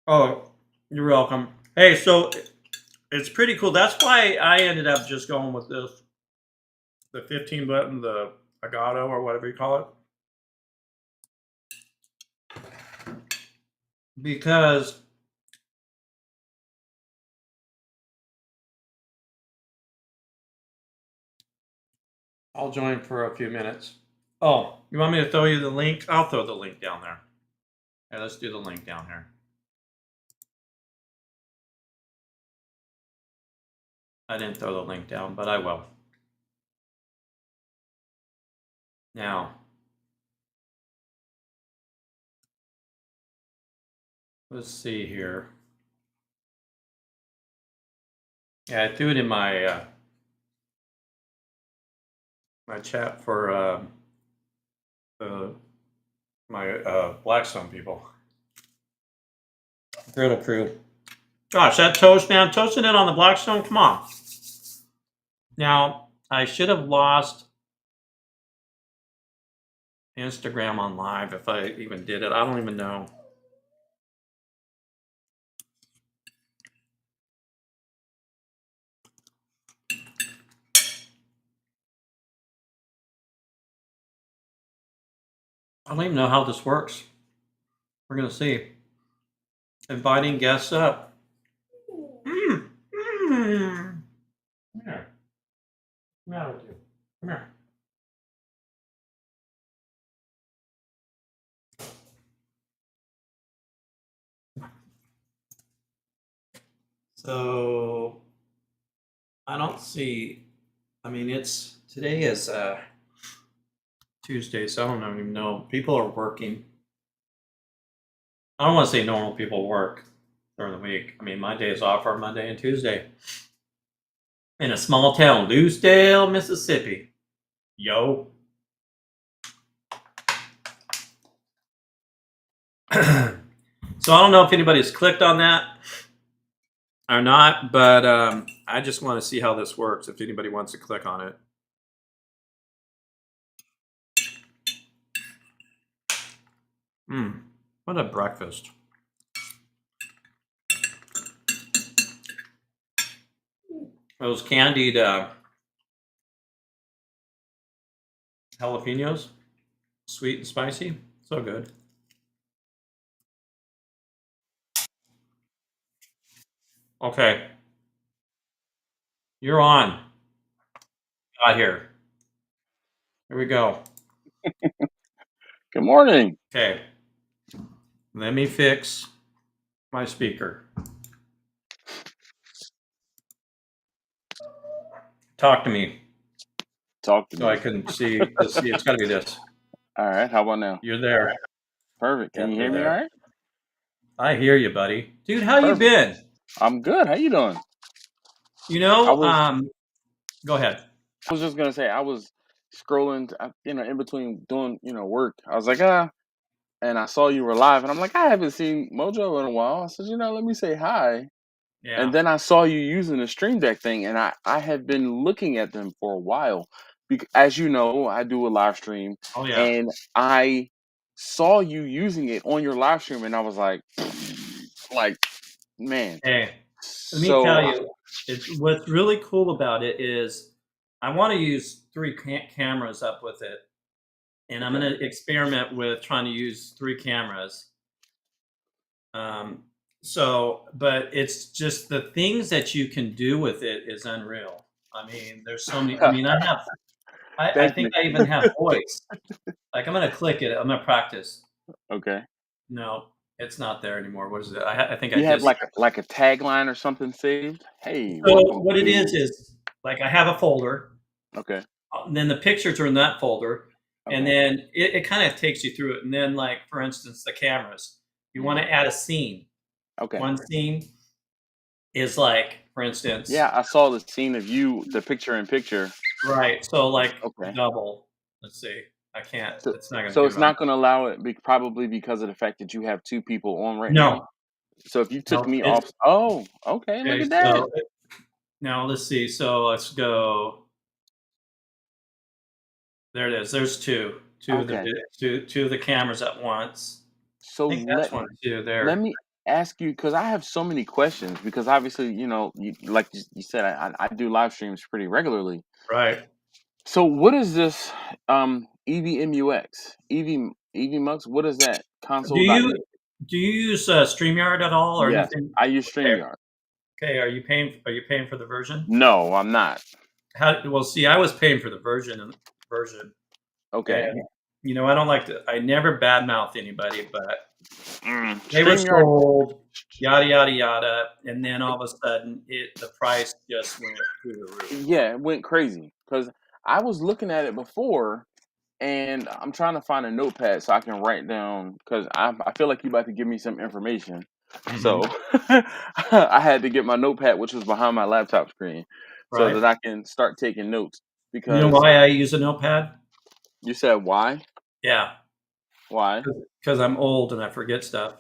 Oh, you're welcome. Hey, so it's pretty cool. That's why I ended up just going with this. The 15 button, the Elgato or whatever you call it. Because I'll join for a few minutes. Oh, you want me to throw you the link? I'll throw the link down there. Okay, let's do the link down here. I didn't throw the link down, but I will. Now, let's see here. Yeah, I threw it in my my chat for my Blackstone people. Griddle Crew. Gosh, that toast, man. Toasting it on the Blackstone, come on. Now, I should have lost Instagram on live if I even did it. I don't even know. I don't even know how this works. We're gonna see. Inviting guests up. Come here. Come out with you. Come here. So I don't see. I mean, today is Tuesday, so I don't even know. People are working. I don't want to say normal people work during the week. I mean, my days off are Monday and Tuesday. In a small town, Lucedale, Mississippi. Yo. So I don't know if anybody's clicked on that or not, but I just want to see how this works if anybody wants to click on it. What a breakfast. Those candied jalapenos, sweet and spicy, so good. Okay, you're on. Got here. Here we go. Good morning. Okay, let me fix my speaker. Talk to me Talk to so me. I can see. Let's see. It's got to be this. All right. How about now? You're there. Perfect. Can Yep, you hear you're me there. all right? I hear you, buddy. Dude, how you Perfect. been? I'm good. How you doing? You I know, was go ahead. I was just gonna say I was scrolling, in between doing, work. I was like, and I saw you were live, and I'm like, I haven't seen Mojo in a while. I said, let me say hi. And Yeah. then I saw you using the Stream Deck thing, and I have been looking at them for a while. As you know, I do a live stream, Oh yeah. and I saw you using it on your live stream, and I was like, man. Hey, let me So tell you, what's really cool about it is I want to use three cameras up with it, and I'm okay. going to experiment with trying to use three cameras. But it's just the things that you can do with it is unreal. I mean, there's so many. I mean, I Thank think you. I even have voice. Like I'm going to click it. I'm going to practice. Okay. No, it's not there anymore. What is it? I think I You have just. like a tagline or something saved? Hey, So welcome what it to. is like I have a folder. Okay. And then the pictures are in that folder, and Okay. then it kind of takes you through it. And then, like for instance, the cameras. You want Mhm. to add a scene. Okay. One scene is like, for instance, Yeah, I saw the scene of you, the picture in picture. right. So like Okay. double. Let's see. I can't. So, It's not going to so do it's it on. not going to allow it, probably because of the fact that you have two people on right now. No, So if you took no. me It's off, oh, okay, look okay. at that. So now let's see. So let's go. There it is. There's two of Okay, two of the cameras at once. so I think that's one too. let There. me ask you because I have so many questions. Because obviously, like you said, I do live streams pretty regularly. Right. So what is this EVMUX? EVMux? What is that? Do Console.net? you do you use StreamYard at all or Yes, anything? I use Okay. StreamYard. Okay. Are you paying for the version? No, I'm not. Well, see, I was paying for the version, Okay. and I don't like to. I never badmouth anybody, but they were StreamYard. sold, yada yada yada, and then all of a sudden, the price just went through the roof. Yeah, it went crazy because I was looking at it before, and I'm trying to find a notepad so I can write down because I feel like you about to give me some information. So Hmm. I had to get my notepad, which was behind my laptop screen, so Right? that I can start taking notes. You know Because why I use a notepad? you said why? Yeah, Why? because I'm old and I forget stuff.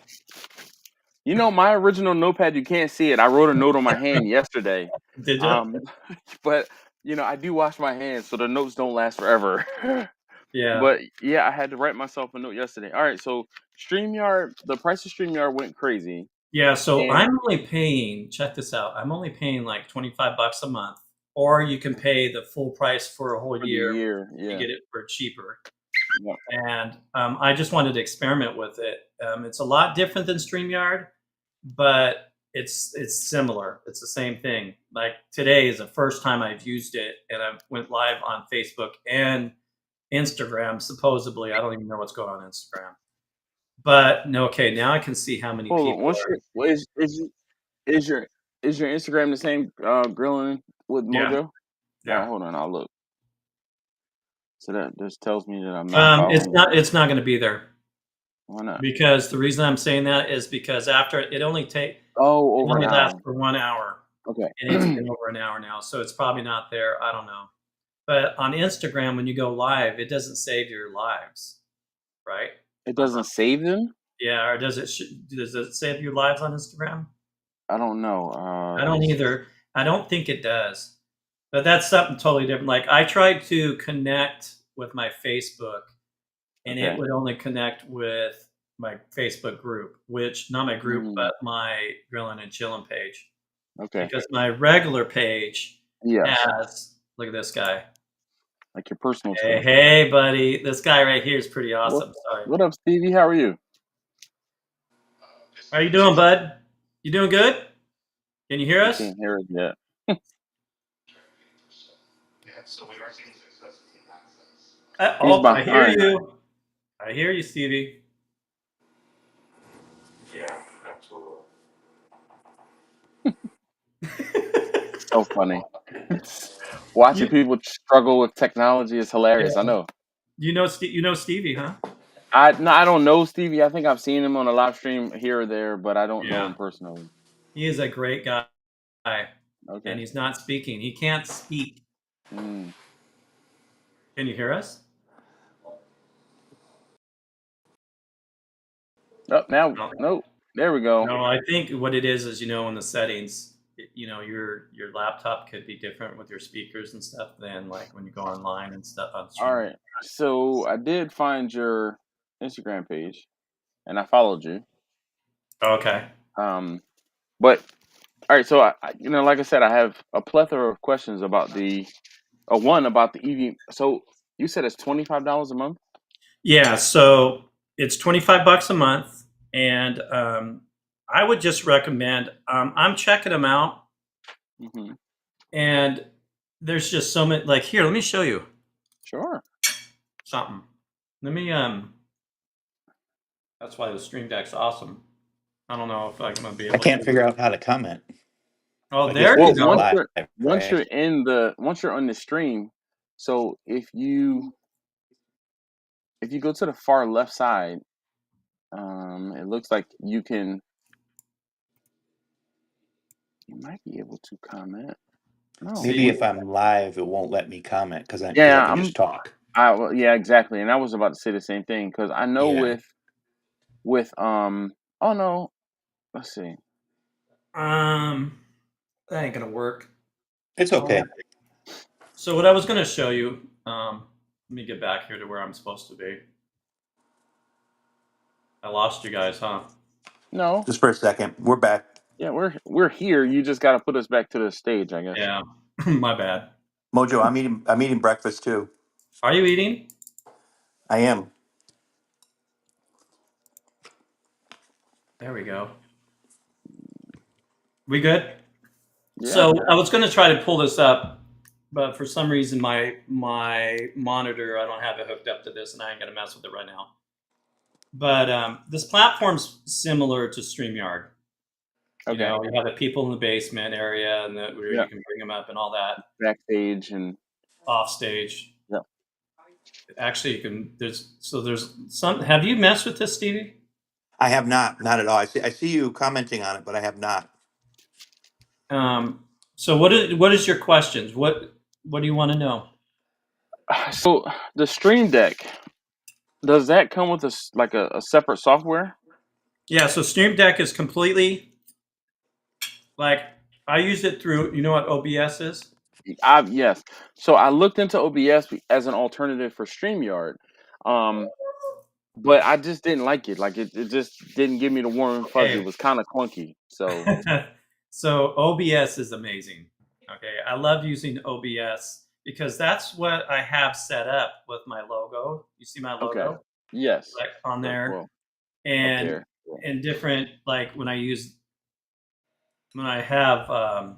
My original notepad, you can't see it. I wrote a note on my hand yesterday. Did you? Um, but I do wash my hands, so the notes don't last forever. Yeah. But yeah, I had to write myself a note yesterday. All right, so StreamYard, the price of StreamYard went crazy, Yeah, so and I'm only paying, check this out. I'm only paying like 25 bucks a month, or you can pay the full price for a whole for the year. year, You yeah, get it for cheaper. yeah. And I just wanted to experiment with it. It's a lot different than StreamYard, but it's similar. It's the same thing. Like today is the first time I've used it, and I went live on Facebook and Instagram. Supposedly, I don't even know what's going on Instagram. But no, okay, now I can see how many Hold on, people what's are. your what is your is your Instagram the same grilling with Yeah, Mojo? All yeah. right, hold on, I'll look. So that just tells me that I'm not It's following. not. It's not going to be there Why not? because the reason I'm saying that is because after it Oh, over an only lasts hour. for 1 hour, Okay. and it's been over an hour now, so it's probably not there. I don't know. But on Instagram, when you go live, it doesn't save your lives, right? It On, doesn't save them? yeah, or does it save your lives on Instagram? I don't know. I Let me don't see. either. I don't think it does. But that's something totally different. Like I tried to connect with my Facebook, and it Okay. would only connect with my Facebook group, which not my group, Mm, but my grilling and chilling page. okay. Because my regular page Yes. has look at this guy. Like your personal Hey, stuff. hey, buddy. This guy right here is pretty What awesome. Sorry. what up, Stevie? How are you? How you doing, bud? You doing good? Can you hear You us? can't hear it yet. He's Oh, I hear behind. you. I hear you, Stevie. So funny. Watching you, people struggle with technology is hilarious. I yeah. know. You know Stevie, huh? I don't know Stevie. I think I've seen him on a live stream here or there, but I don't know Yeah. him personally. He is a great guy, and Okay. he's not speaking. He can't speak. Mm. Can you hear us? Oh, now, No. nope. There we go. No, I think what it is in the settings, your laptop could be different with your speakers and stuff than like when you go online and stuff on All stream. right. So I did find your Instagram page, and I followed you. Okay. Um, but all right. So like I said, I have a plethora of questions about one about the EV. So you said it's $25 a month. Yeah, so it's 25 bucks a month, and I would just recommend. I'm checking them out, Hmm. and there's just so many. Like here, let me show you Sure. something. Let me. That's why the Stream Deck's awesome. I don't know if I'm gonna be I able can't to. figure out how to comment. Oh, I guess there because you Well, it's go. live, once right? you're on the stream, so if you go to the far left side, it looks like you might be able to comment. No, See, Maybe if I'm live, it won't let me comment because I yeah, can just talk. well, yeah, exactly. And I was about to say the same thing because I know Yeah, with oh no, let's see. that ain't gonna work. it's okay. So what I was gonna show you. Let me get back here to where I'm supposed to be. I lost you guys, huh? No, Just for a second, we're back. yeah, we're here. You just got to put us back to the stage, I guess. Yeah, my bad. Mojo, I'm eating breakfast too. Are you eating? I am. There we go. We good? Yeah. So I was going to try to pull this up, but for some reason my monitor, I don't have it hooked up to this, and I ain't gonna mess with it right now. But this platform's similar to StreamYard. Okay. You have the people in the basement area, and where Yeah. you can bring them up and all that Backstage and off stage. yeah. Actually, you can. There's some. Have you messed with this, Stevie? I have not at all. I see you commenting on it, but I have not. So what is your questions? What do you want to know? So the Stream Deck, does that come with a separate software? Yeah, so Stream Deck is completely like I used it through. You know what OBS is? Yes. So I looked into OBS as an alternative for StreamYard. Um, but I just didn't like it. Like it just didn't give me the warm and fuzzy. It Okay. was kind of clunky. So So OBS is amazing. Okay. I love using OBS because that's what I have set up with my logo. You see my okay. logo Yes. like on there, Well, up and there. Yeah. in different like when I have I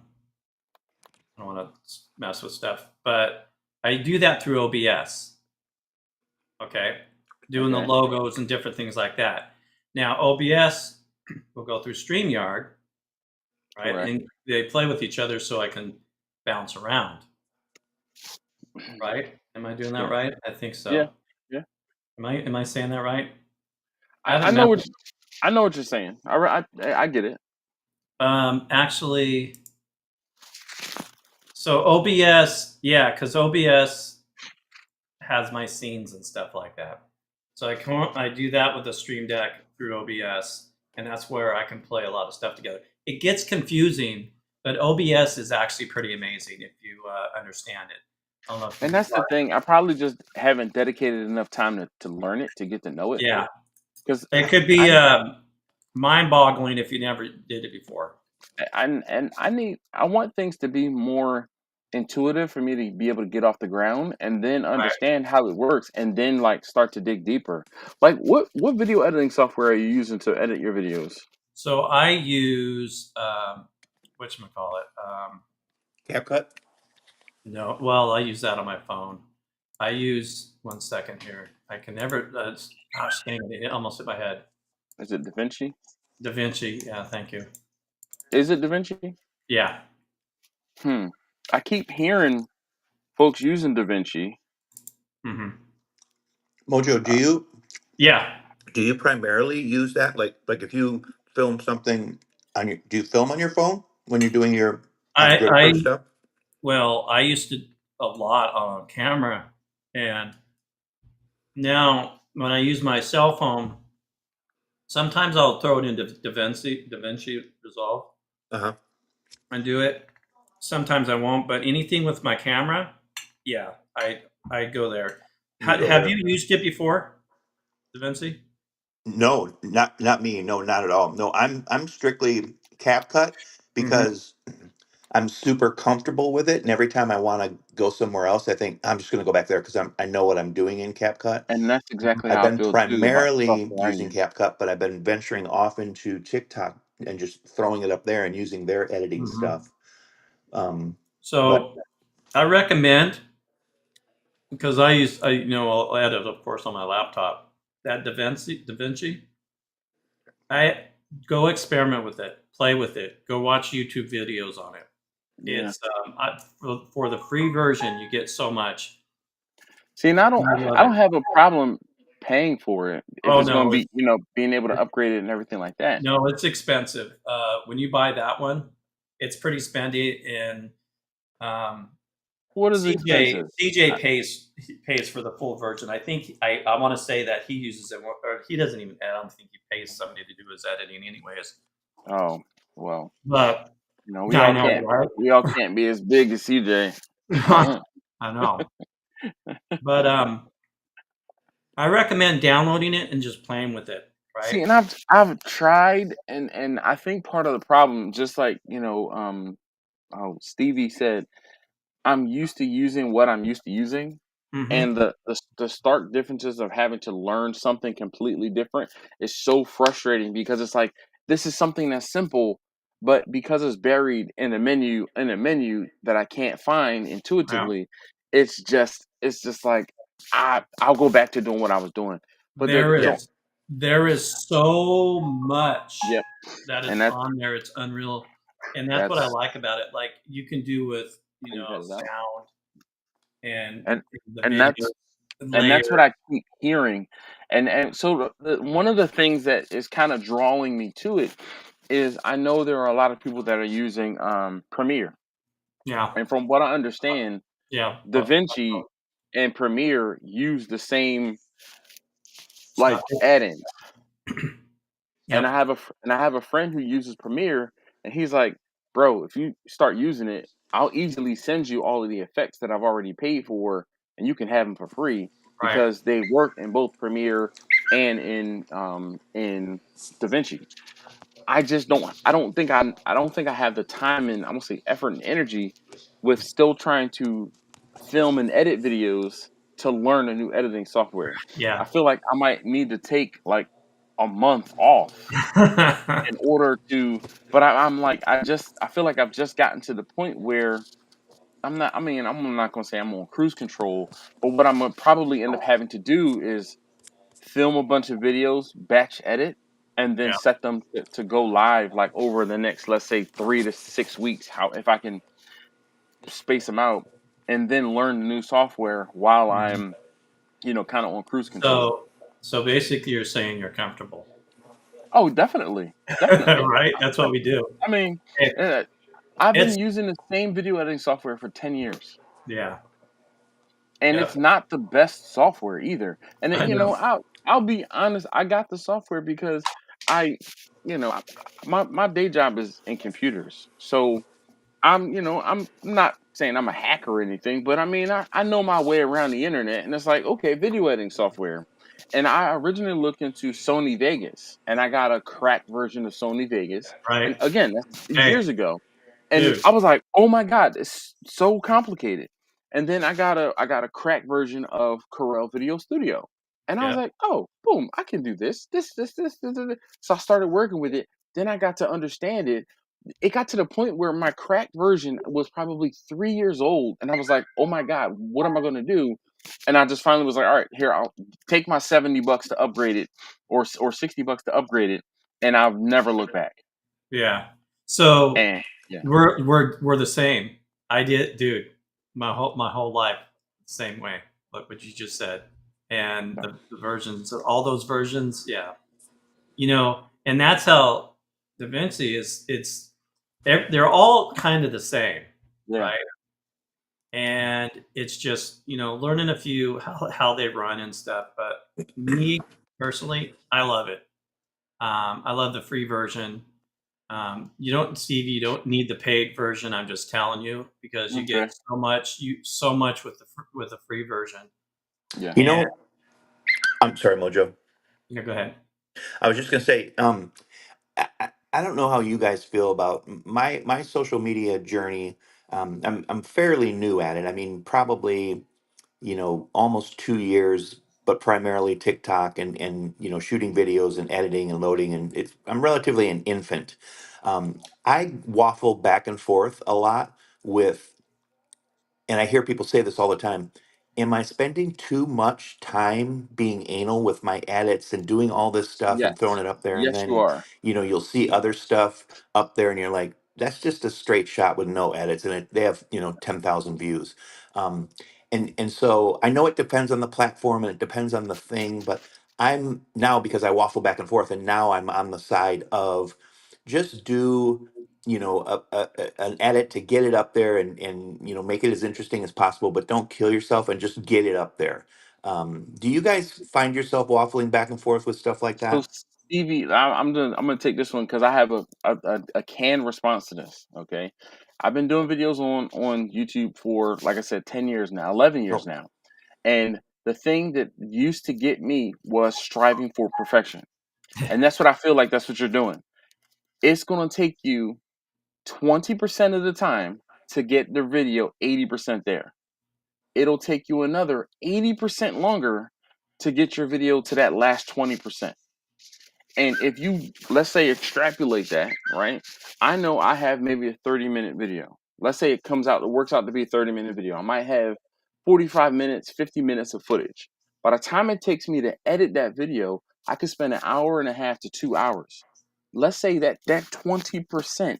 don't want to mess with stuff, but I do that through OBS. Okay, doing the Okay. logos and different things like that. Now OBS will go through StreamYard, right? Correct. And they play with each other so I can bounce around, right? Am I doing that Yeah. right? I think Yeah. so. Yeah. Am I saying that right? I I haven't know messed what I know what you're saying. I get it. actually, so OBS, yeah, because OBS has my scenes and stuff like that. So I do that with the Stream Deck through OBS, and that's where I can play a lot of stuff together. It gets confusing, but OBS is actually pretty amazing if you understand it. I don't know if And you, that's the thing. I probably just haven't dedicated enough time to learn it, to get to know it. yeah, Because it could be I mind-boggling if you never did it before. I want things to be more intuitive for me to be able to get off the ground and then Right. understand how it works and then like start to dig deeper. Like what video editing software are you using to edit your videos? So I use whatchamacallit. CapCut. No, well, I use that on my phone. I use one second here. I can never. Gosh, dang it! Almost hit my head. Is it DaVinci? DaVinci. Yeah, thank you. Is it DaVinci? Yeah. Hmm. I keep hearing folks using DaVinci. Hmm. Mojo, Uh, Yeah. do you primarily use that? Like if you film something on your, do you film on your phone when you're doing your kind of I. grid I. approach stuff? Well, I used to a lot on camera, and now when I use my cell phone, sometimes I'll throw it into DaVinci Resolve Uh-huh. and do it. Sometimes I won't, but anything with my camera, yeah, I go there. You go Have there. you used it before, DaVinci? No, not me. No, not at all. No, I'm strictly CapCut Hmm. because I'm super comfortable with it, and every time I want to go somewhere else, I think I'm just going to go back there because I know what I'm doing in CapCut. and that's exactly I've how I been feel too about the primarily software I using use. CapCut, but I've been venturing off into TikTok and just throwing it up there and using their editing Hmm. stuff. Um, but So I recommend because I'll edit of course on my laptop. That DaVinci, I go experiment with it, play with it, go watch YouTube videos on it. Yeah. It's for the free version you get so much. See, and I love I it. don't have a problem paying for it if Oh it's going to no, be, being able to upgrade it and everything like that. no, it's expensive. When you buy that one, it's pretty spendy, and um, What is CJ expensive? CJ pays for the full version. I think I want to say that he uses it, or he doesn't even. I don't think he pays somebody to do his editing, anyways. Oh, well, But we yeah, I all know, can't right? be as big as CJ. I know, but I recommend downloading it and just playing with it. Right? See, and I've tried, and I think part of the problem, just like Stevie said, I'm used to using what I'm used to using, Hmm. and the stark differences of having to learn something completely different is so frustrating because it's like this is something that's simple, but because it's buried in a menu that I can't find Yeah. intuitively, it's just like I'll go back to doing what I was doing. But There there's is there is so much yep, that is and that's on there. It's unreal, and that's what I that's like about it. Like you can do with how you cut it out, sound and and the and video that's and and that's what layer. I keep hearing, and so one of the things that is kind of drawing me to it is I know there are a lot of people that are using Premiere, Yeah, and from what I understand, yeah. DaVinci and Premiere use the same Stuff. like add-ins, and Yep. I have a friend who uses Premiere, and he's like, bro, if you start using it, I'll easily send you all of the effects that I've already paid for, and you can have them for free Right. because they work in both Premiere and in DaVinci. I don't think I have the time and I'm gonna say effort and energy with still trying to film and edit videos to learn a new editing software. I Yeah. feel like I might need to take like a month off in order to, but I'm like I feel like I've just gotten to the point where I'm not gonna say I'm on cruise control, but what I'm gonna probably end up having to do is film a bunch of videos, batch edit, and then Yeah. set them to go live like over the next, let's say, 3 to 6 weeks. How if I can space them out and then learn the new software while Mhm. I'm, kind of on cruise control. So basically, you're saying you're comfortable, Oh, definitely, definitely. right? That's what we do. I mean, It, uh, I've been it's using the same video editing software for 10 years. yeah. And it's Yep. not the best software either. And I it, know. I'll be honest, I got the software because I, my day job is in computers. So I'm not saying I'm a hacker or anything, but I mean, I know my way around the internet, and it's like, okay, video editing software. And I originally looked into Sony Vegas, and I got a cracked version of Sony Vegas. And Right. again, that's Hey, years ago. And dude. I was like, oh my God, it's so complicated. And then I got a cracked version of Corel Video Studio. And I was Yeah. like, oh, boom, I can do this. This. So I started working with it. Then I got to understand it. It got to the point where my cracked version was probably 3 years old, and I was like, "Oh my god, what am I going to do?" And I just finally was like, "All right, here, I'll take my $70 to upgrade it, or $60 to upgrade it," and I've never looked back. Yeah. So And yeah, we're the same. I did, dude. My whole life, same way. What you just said, and the versions, all those versions. Yeah. And that's how Da Vinci is. They're all kind of the same, yeah, right? And it's just learning a few how they run and stuff. But me personally, I love it. I love the free version. You don't, Stevie, you don't need the paid version. I'm just telling you because you get okay, so much with the free version. yeah, You And know, I'm sorry, Mojo. go ahead. I was just gonna say, I don't know how you guys feel about my social media journey. I'm fairly new at it. I mean, probably almost 2 years, but primarily TikTok and shooting videos and editing and loading. And I'm relatively an infant. I waffle back and forth a lot with, and I hear people say this all the time. Am I spending too much time being anal with my edits and doing all this stuff and throwing yes, it up there? And yes, you then, are. you'll see other stuff up there and you're like, that's just a straight shot with no edits. And they have, 10,000 views. Um, and so I know it depends on the platform and it depends on the thing, but I'm now, because I waffle back and forth, and now I'm on the side of just do an edit to get it up there and make it as interesting as possible, but don't kill yourself and just get it up there. Do you guys find yourself waffling back and forth with stuff like So that? Stevie, I'm gonna take this one because I have a canned response to this. Okay, I've been doing videos on YouTube for, like I said, 10 years now, 11 years Oh, now. And the thing that used to get me was striving for perfection. And that's what I feel like that's what you're doing. It's going to take you 20% of the time to get the video 80% there. It'll take you another 80% longer to get your video to that last 20%. And if you, let's say, extrapolate that, right? I know I have maybe a 30-minute video. Let's say it works out to be a 30-minute video. I might have 45 minutes, 50 minutes of footage. By the time it takes me to edit that video, I could spend an hour and a half to 2 hours. Let's say that 20%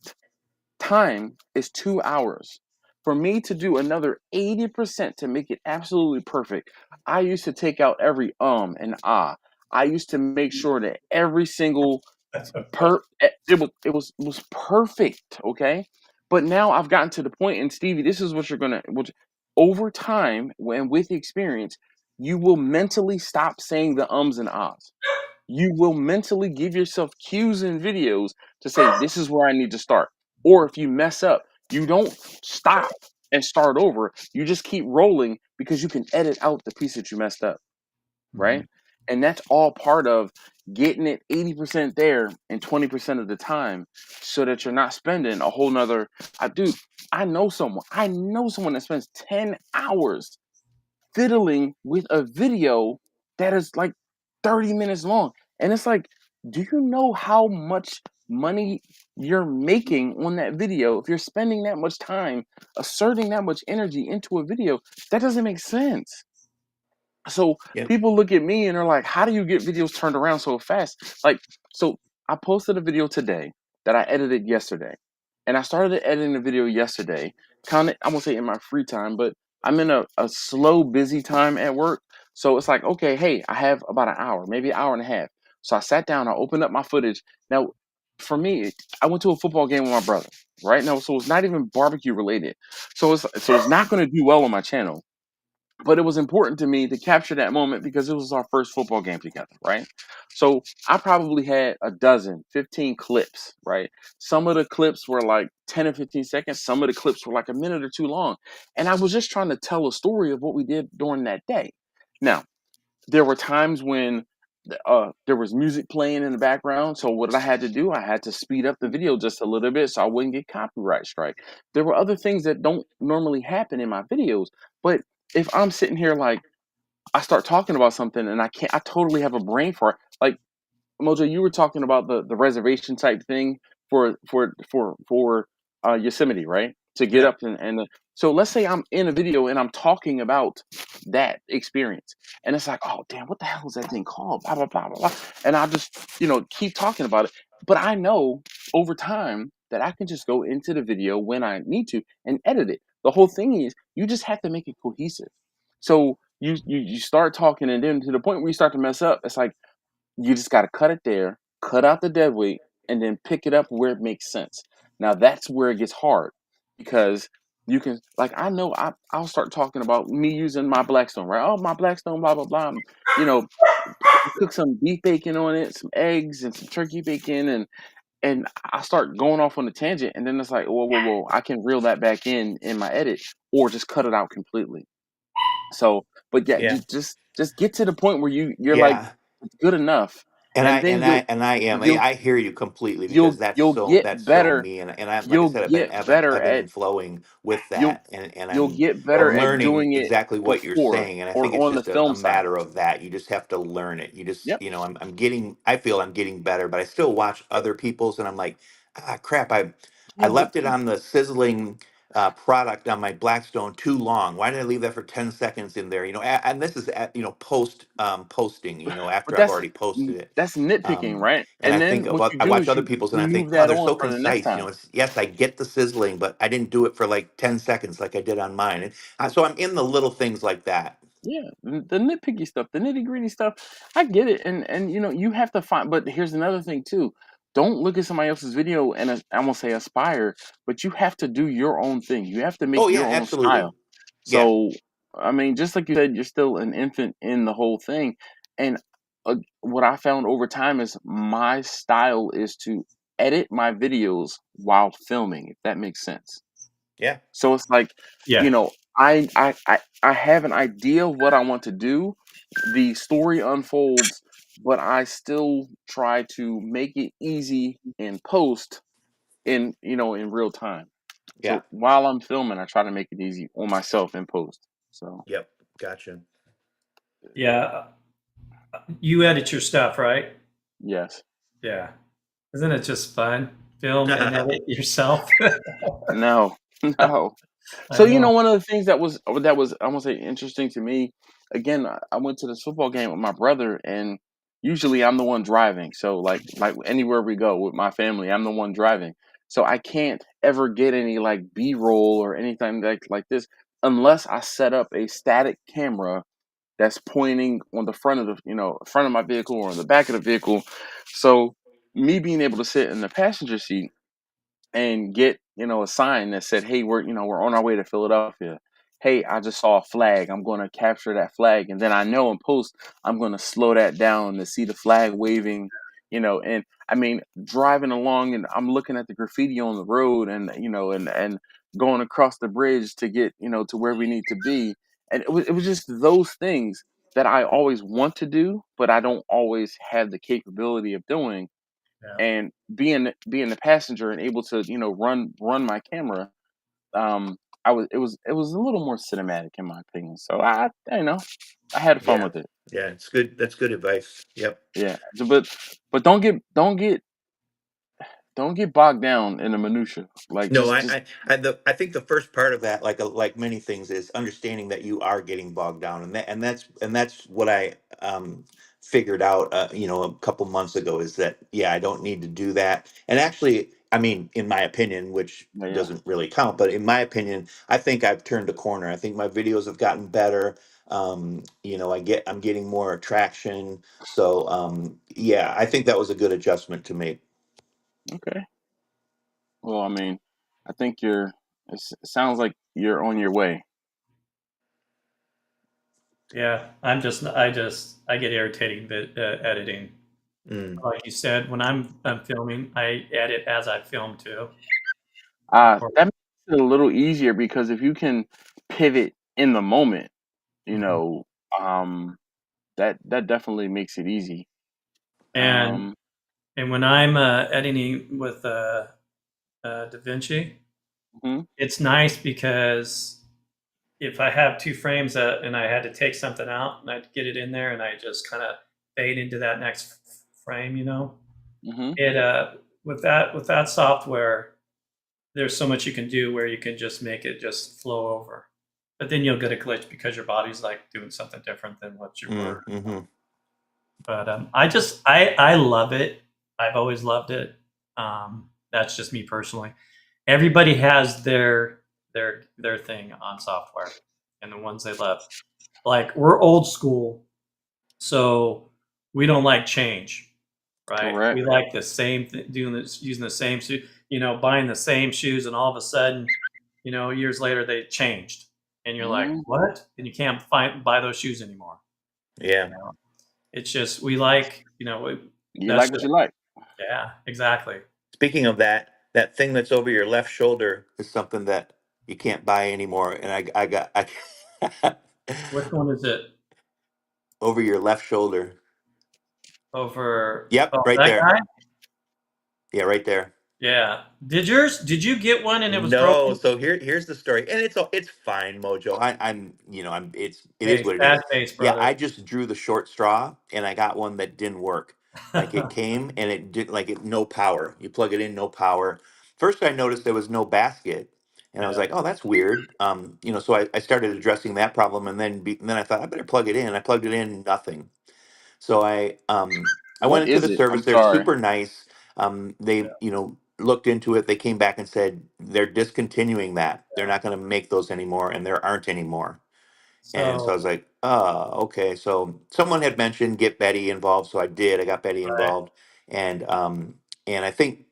time is 2 hours. For me to do another 80% to make it absolutely perfect, I used to take out every and ah. I used to make sure that every single That's so funny. it was perfect, okay? But now I've gotten to the point, and Stevie, this is what over time, when with experience, you will mentally stop saying the ums and ahs. You will mentally give yourself cues in videos to say, this is where I need to start. Or if you mess up, You don't stop and start over. You just keep rolling because you can edit out the piece that you messed up, right? And that's all part of getting it 80% there and 20% of the time so that you're not spending a whole nother. Dude, I know someone that spends 10 hours fiddling with a video that is like 30 minutes long. And it's like, do you know how much money you're making on that video if you're spending that much time asserting that much energy into a video? That doesn't make sense. So Yep. people look at me and they're like, how do you get videos turned around so fast? Like, so I posted a video today that I edited yesterday. And I started editing the video yesterday, kind of, I won't say in my free time, but I'm in a slow, busy time at work. So it's like, okay, hey, I have about an hour, maybe an hour and a half. So I sat down, I opened up my footage. Now, for me, I went to a football game with my brother, right? Now, so it's not even barbecue related. So it's not going to do well on my channel. But it was important to me to capture that moment because it was our first football game together, right? So I probably had a dozen, 15 clips, right? Some of the clips were like 10 or 15 seconds. Some of the clips were like a minute or two long. And I was just trying to tell a story of what we did during that day. Now, there were times when there was music playing in the background. So what I had to do, I had to speed up the video just a little bit so I wouldn't get copyright strike. There were other things that don't normally happen in my videos. But if I'm sitting here like I start talking about something and I totally have a brain for it. Like Mojo, you were talking about the reservation type thing for Yosemite, right? To get Yep. up so let's say I'm in a video and I'm talking about that experience, and it's like, oh damn, what the hell is that thing called? Blah blah blah blah blah, and I just keep talking about it. But I know over time that I can just go into the video when I need to and edit it. The whole thing is you just have to make it cohesive. So you start talking, and then to the point where you start to mess up, it's like you just got to cut it there, cut out the dead weight, and then pick it up where it makes sense. Now that's where it gets hard because you can, like, I know I'll start talking about me using my Blackstone, right? Oh, my Blackstone, blah, blah, blah. You know, cook some beef bacon on it, some eggs and some turkey bacon. And I start going off on a tangent. And then it's like, whoa, whoa, whoa. I can reel that back in my edit or just cut it out completely. So, but yeah, Yeah. just get to the point where you're like, Yeah. it's good enough, And I and then and I and I am. you'll I hear you completely because you'll that's you'll so get that's so better. me. And I, like I You'll said, get I've been better ebbing at and flowing with you'll that, and you'll I'm get better at learning doing it exactly what you're before saying. And I think or it's on the just film a side. matter of that. You just have to learn it. You just, Yep. I'm getting. I feel I'm getting better, but I still watch other people's, and I'm like, ah, crap. I Yeah, but left it on the sizzling product on my Blackstone too long. Why did I leave that for 10 seconds in there? And this is posting. After I've already posted it. that's nitpicking, Um, right? and And I think then what about you I do watch is other you people's and you I think, move oh, that they're on so for the next concise. time. It's yes, I get the sizzling, but I didn't do it for like 10 seconds like I did on mine. And so I'm in the little things like that. Yeah, the nitpicky stuff, the nitty gritty stuff, I get it, and you have to find. But here's another thing too: don't look at somebody else's video and I won't say aspire, but you have to do your own thing. You have to make Oh yeah, your own absolutely. style. Yeah, So, I mean, just like you said, you're still an infant in the whole thing, and what I found over time is my style is to edit my videos while filming, if that makes sense. yeah, So it's like, you Yeah. know, I have an idea of what I want to do. The story unfolds, but I still try to make it easy in post in real time. yeah. So while I'm filming, I try to make it easy on myself in post. So Yep. Gotcha. Yeah. You edit your stuff, right? yes. Yeah. Isn't it just fun? Film and edit yourself. No. No. So I know. one of the things that was I want to say interesting to me. Again, I went to this football game with my brother, and usually I'm the one driving. So like anywhere we go with my family, I'm the one driving. So I can't ever get any like B-roll or anything like this unless I set up a static camera that's pointing on the front of front of my vehicle or on the back of the vehicle. So me being able to sit in the passenger seat and get a sign that said, "Hey, we're on our way to Philadelphia. Hey, I just saw a flag. I'm going to capture that flag." And then I know in post I'm going to slow that down to see the flag waving, And I mean, driving along and I'm looking at the graffiti on the road, and going across the bridge to get, to where we need to be. And it was just those things that I always want to do, but I don't always have the capability of doing. Yeah. And being the passenger and able to, run my camera, it was a little more cinematic in my opinion. So I had fun Yeah. with it. Yeah, it's good. That's good advice. Yep. Yeah. But don't get bogged down in the minutia. Like No, just I think the first part of that, like many things, is understanding that you are getting bogged down, and that's what I figured out, a couple months ago, is that yeah, I don't need to do that. And actually, I mean, in my opinion, which yeah. doesn't really count, but in my opinion, I think I've turned a corner. I think my videos have gotten better. I'm getting more traction. So yeah, I think that was a good adjustment to make. Okay. Well, I mean, I think it sounds like you're on your way. Yeah, I get irritating editing. Mm. Like you said, when I'm filming, I edit as I film too. Or, That makes it a little easier because if you can pivot in the moment, you Mhm. know, um, that definitely makes it easy. and Um, and when I'm editing with DaVinci, mhm, it's nice because if I have two frames and I had to take something out and I'd get it in there and I just kind of fade into that next frame, mhm. it with that software, there's so much you can do where you can just make it just flow over. But then you'll get a glitch because your body's like doing something different than what you were. Mm-hmm. But I love it. I've always loved it. That's just me personally. Everybody has their thing on software and the ones they love. Like we're old school, so we don't like change, right? Correct. We like the same doing this, using the same shoe, buying the same shoes, and all of a sudden, years later they changed, and you're like, Mhm. what? And you can't buy those shoes anymore. You Yeah. know, it's just we like, You that's like what just you like. yeah, exactly. Speaking of that, that thing that's over your left shoulder is something that you can't buy anymore. And I Which one is it? over your left shoulder. Over Yep, oh right that there. guy? Yeah, right there. Yeah. Did you get one and it was No, broken? so here's the story, and it's fine, Mojo. It is Hey, what it sad is. face, Yeah, brother. I just drew the short straw, and I got one that didn't work. Like it came and it did like it no power. You plug it in, no power. First, I noticed there was no basket, and I was Yeah. like, oh, that's weird. So I started addressing that problem, and then I thought I better plug it in. I plugged it in, nothing. So I What went into is the it? I'm service. They're sorry. super nice. They looked into it. They came back and said they're discontinuing that. They're not going to make those anymore, and there aren't anymore. And so I So was like, oh, okay. So someone had mentioned get Betty involved, so I did. I got Betty right. involved, and I think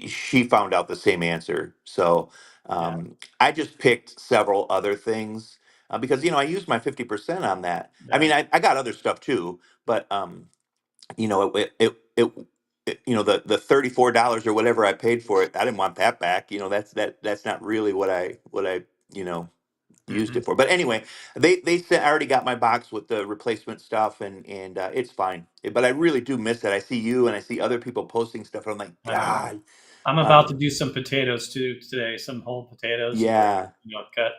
she found out the same answer. So Yeah. I just picked several other things because I used my 50% on that. I Yeah. mean, I got other stuff too, but the $34 or whatever I paid for it, I didn't want that back. That's not really what I you know used hmm it for. But anyway, they said I already got my box with the replacement stuff, and it's fine. But I really do miss it. I see you and I see other people posting stuff, and I'm like, I know. God, I'm about to um, do some potatoes too today, some whole potatoes where yeah, cut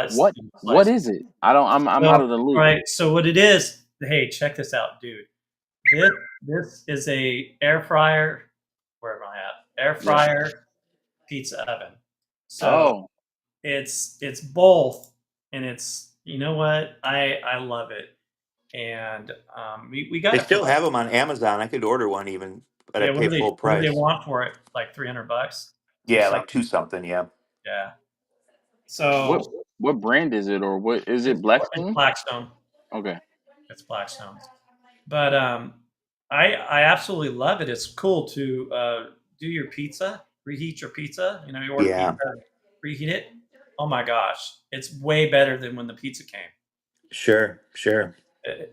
What what slice. is it? I don't. I'm So, out of the all loop. right. So what it is? Hey, check this out, dude. This is a air fryer. Where am I at? Air Yeah. fryer pizza oven. So Oh, it's both, and it's what I love it, and we got they it for still like have them on Amazon. I could order one even, but yeah. I'd pay full What do they price. want for it? Like $300, two Yeah, like two something. something. Yeah, Yeah. what So what brand is it, or what is it's it? it's Blackstone? Blackstone. Okay. It's Blackstone. But I absolutely love it. It's cool to do your pizza, reheat your pizza. You order pizza, yeah, reheat it. Oh my gosh, it's way better than when the pizza came. sure, sure.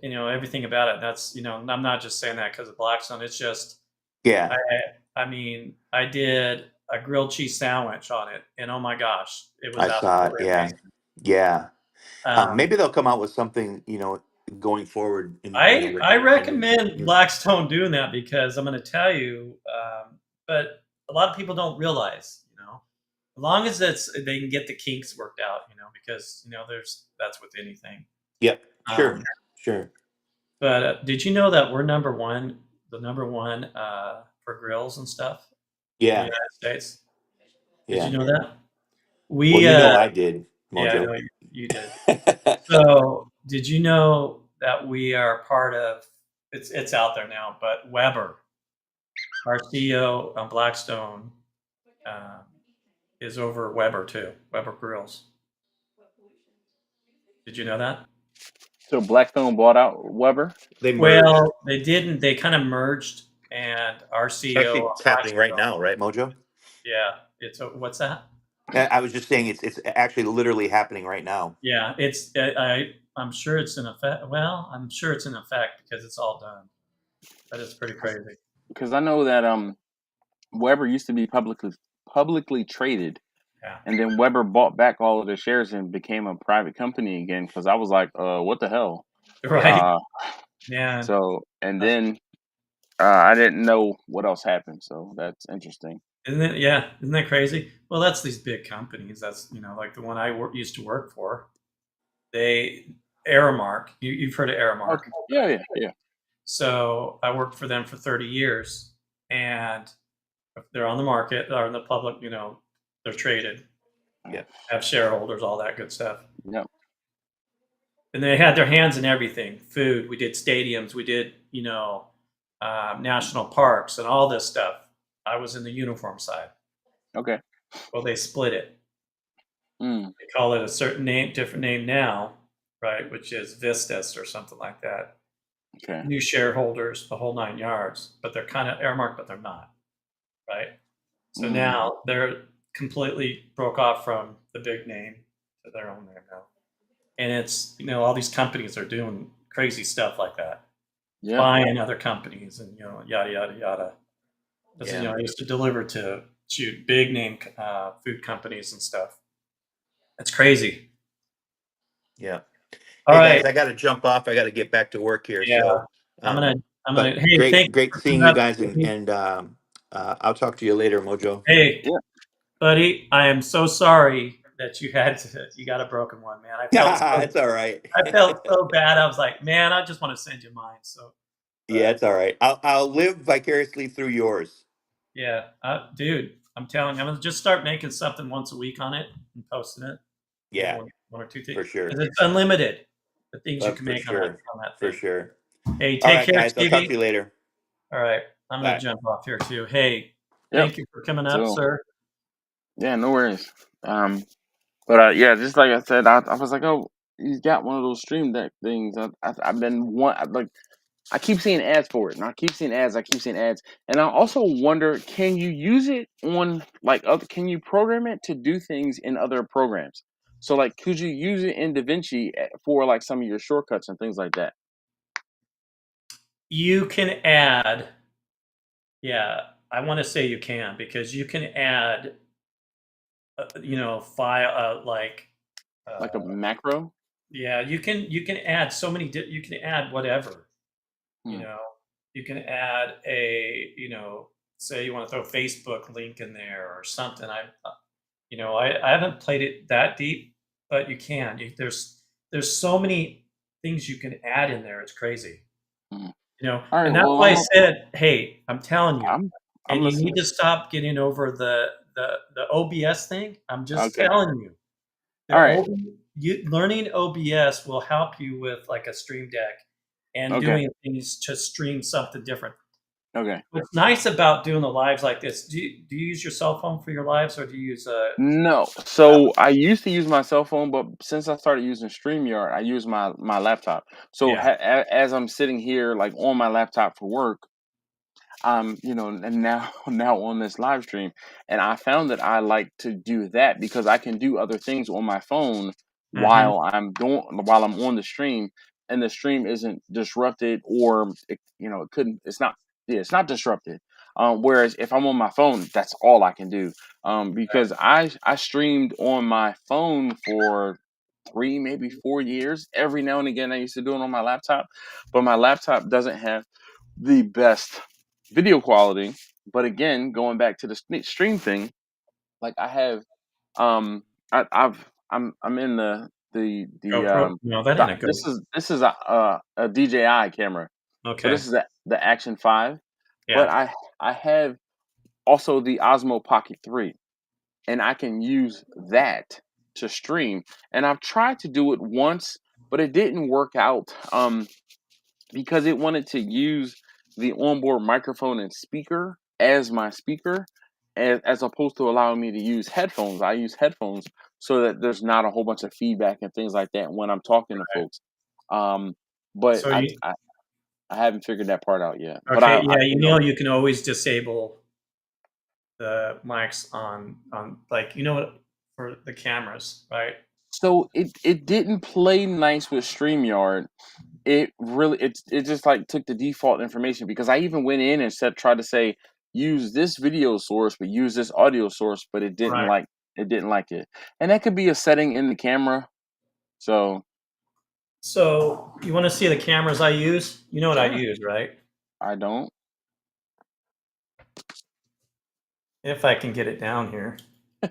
Everything about it. That's I'm not just saying that because of Blackstone. It's just Yeah, I mean, I did a grilled cheese sandwich on it, and oh my gosh, it was I saw it. absolutely Yeah, amazing. yeah. Um, Maybe they'll come out with something, going forward with I a new, recommend new. Blackstone doing that because I'm going to tell you, but a lot of people don't realize, as long as they can get the kinks worked out, because that's with anything. Yep, Um, sure, sure. but did you know that we're the number one for grills and stuff in the Yeah, United States? Did you yeah. know that? Well, We, I did, yeah, I Mojo. know you did. So, did you know that we are part of? It's out there now, but Weber, our CEO on Blackstone, um, is over Weber too. Weber Grills. Did you know that? So Blackstone bought out Weber. They merged. Well, they didn't. They kind of merged, and our CEO Actually, on it's happening right Blackstone. now, right, Mojo? Yeah, what's that? I was just saying it's actually literally happening right now. Yeah, I'm sure it's in effect. Well, I'm sure it's in effect because it's all done. But it's pretty crazy. Because I know that Weber used to be publicly traded, Yeah. and then Weber bought back all of their shares and became a private company again. Because I was like, what the hell? Right. Uh, Yeah. so and That's then I didn't know what else happened. So that's interesting. Isn't it? Yeah, isn't that crazy? Well, that's these big companies. That's like the one used to work for. They Aramark. You've heard of Aramark, Okay. Yeah, right? yeah, yeah. So I worked for them for 30 years, and they're on the market, they're in the public. They're traded, Yeah, have shareholders, all that good stuff. Yeah. And they had their hands in everything: food. We did stadiums. We did national parks and all this stuff. I was in the uniform side. Okay. Well, they split it. Mm, They call it a certain name, different name now, right? Which is Vistas or something like that. okay. New shareholders, the whole 9 yards, but they're kind of Airmark, but they're not, right? So Mm, now they're completely broke off from the big name to their own name now. And it's, all these companies are doing crazy stuff like that, yeah. buying other companies and, yada, yada, yada. Because, yeah, I used to deliver to big name food companies and stuff. It's crazy. yeah. All Hey guys, right. I got to jump off. I got to get back to work here. Yeah. So, I'm gonna. um, I'm gonna. but Hey, thank great you for seeing coming you up guys, with and me. I'll talk to you later, Mojo. Hey, Yeah. buddy, I am so sorry that you got a broken one, man. It's all right. I felt so bad. I was like, man, I just want to send you mine. So, Yeah, but it's all right. I'll live vicariously through yours. yeah, dude, I'm telling you, I'm gonna just start making something once a week on it and posting it. Maybe Yeah, one or two things for sure. because it's unlimited. The things you can For make on that sure. For thing. sure. Hey, All take right, care, guys. I'll talk to Stevie. you later. All right, I'm gonna Bye. jump off here too. Hey, Yep. thank you for coming up, So sir. yeah, no worries. But yeah, just like I said, I was like, oh, he's got one of those stream deck things. I've been like I keep seeing ads for it, and I keep seeing ads. I keep seeing ads, and I also wonder, can you use it on like other? Can you program it to do things in other programs? So like, could you use it in DaVinci for like some of your shortcuts and things like that? You can add. Yeah, I want to say you can because you can add, file Like a uh, macro? yeah, you can add so many. You can add whatever. You Hmm. know, you can add say you want to throw a Facebook link in there or something. I haven't played it that deep, but you can. There's so many things you can add in there. It's crazy. Hmm. You know, All right. and that's Well, why I said, hey, I'm telling you, I'm and you need listening. to stop getting over the OBS thing. I'm just Okay. telling you, All right. learning OBS will help you with like a Stream Deck and Okay. doing things to stream something different. Okay. What's nice about doing the lives like this? Do you use your cell phone for your lives, or do you use a No. tablet? So I used to use my cell phone, but since I started using StreamYard, I use my laptop. So Yeah. as I'm sitting here like on my laptop for work, and now now on this live stream, and I found that I like to do that because I can do other things on my phone Hmm. while I'm on the stream, and the stream isn't disrupted, or it couldn't it's not, yeah, it's not disrupted. Whereas if I'm on my phone, that's all I can do. Because I streamed on my phone for 3, maybe 4 years. Every now and again, I used to do it on my laptop, but my laptop doesn't have the best video quality. But again, going back to the stream thing, like I have, I'm in GoPro? No, that ain't a Go. this is a DJI camera. So Okay. this is the Action 5, but Yeah. I have also the Osmo Pocket 3, and I can use that to stream. And I've tried to do it once, but it didn't work out because it wanted to use the onboard microphone and speaker as my speaker, as opposed to allowing me to use headphones. I use headphones so that there's not a whole bunch of feedback and things like that when I'm talking to folks. Um, but So you I haven't figured that part out yet. But okay? I Yeah, you know, you can always disable the mics on like what for the cameras, right? so it didn't play nice with StreamYard. It just like took the default information, because I even went in and tried to say use this video source but use this audio source, but Right. it didn't like it. And that could be a setting in the camera. So So you want to see the cameras I use? You know what I sure, use, right? I don't. If I can get it down here. I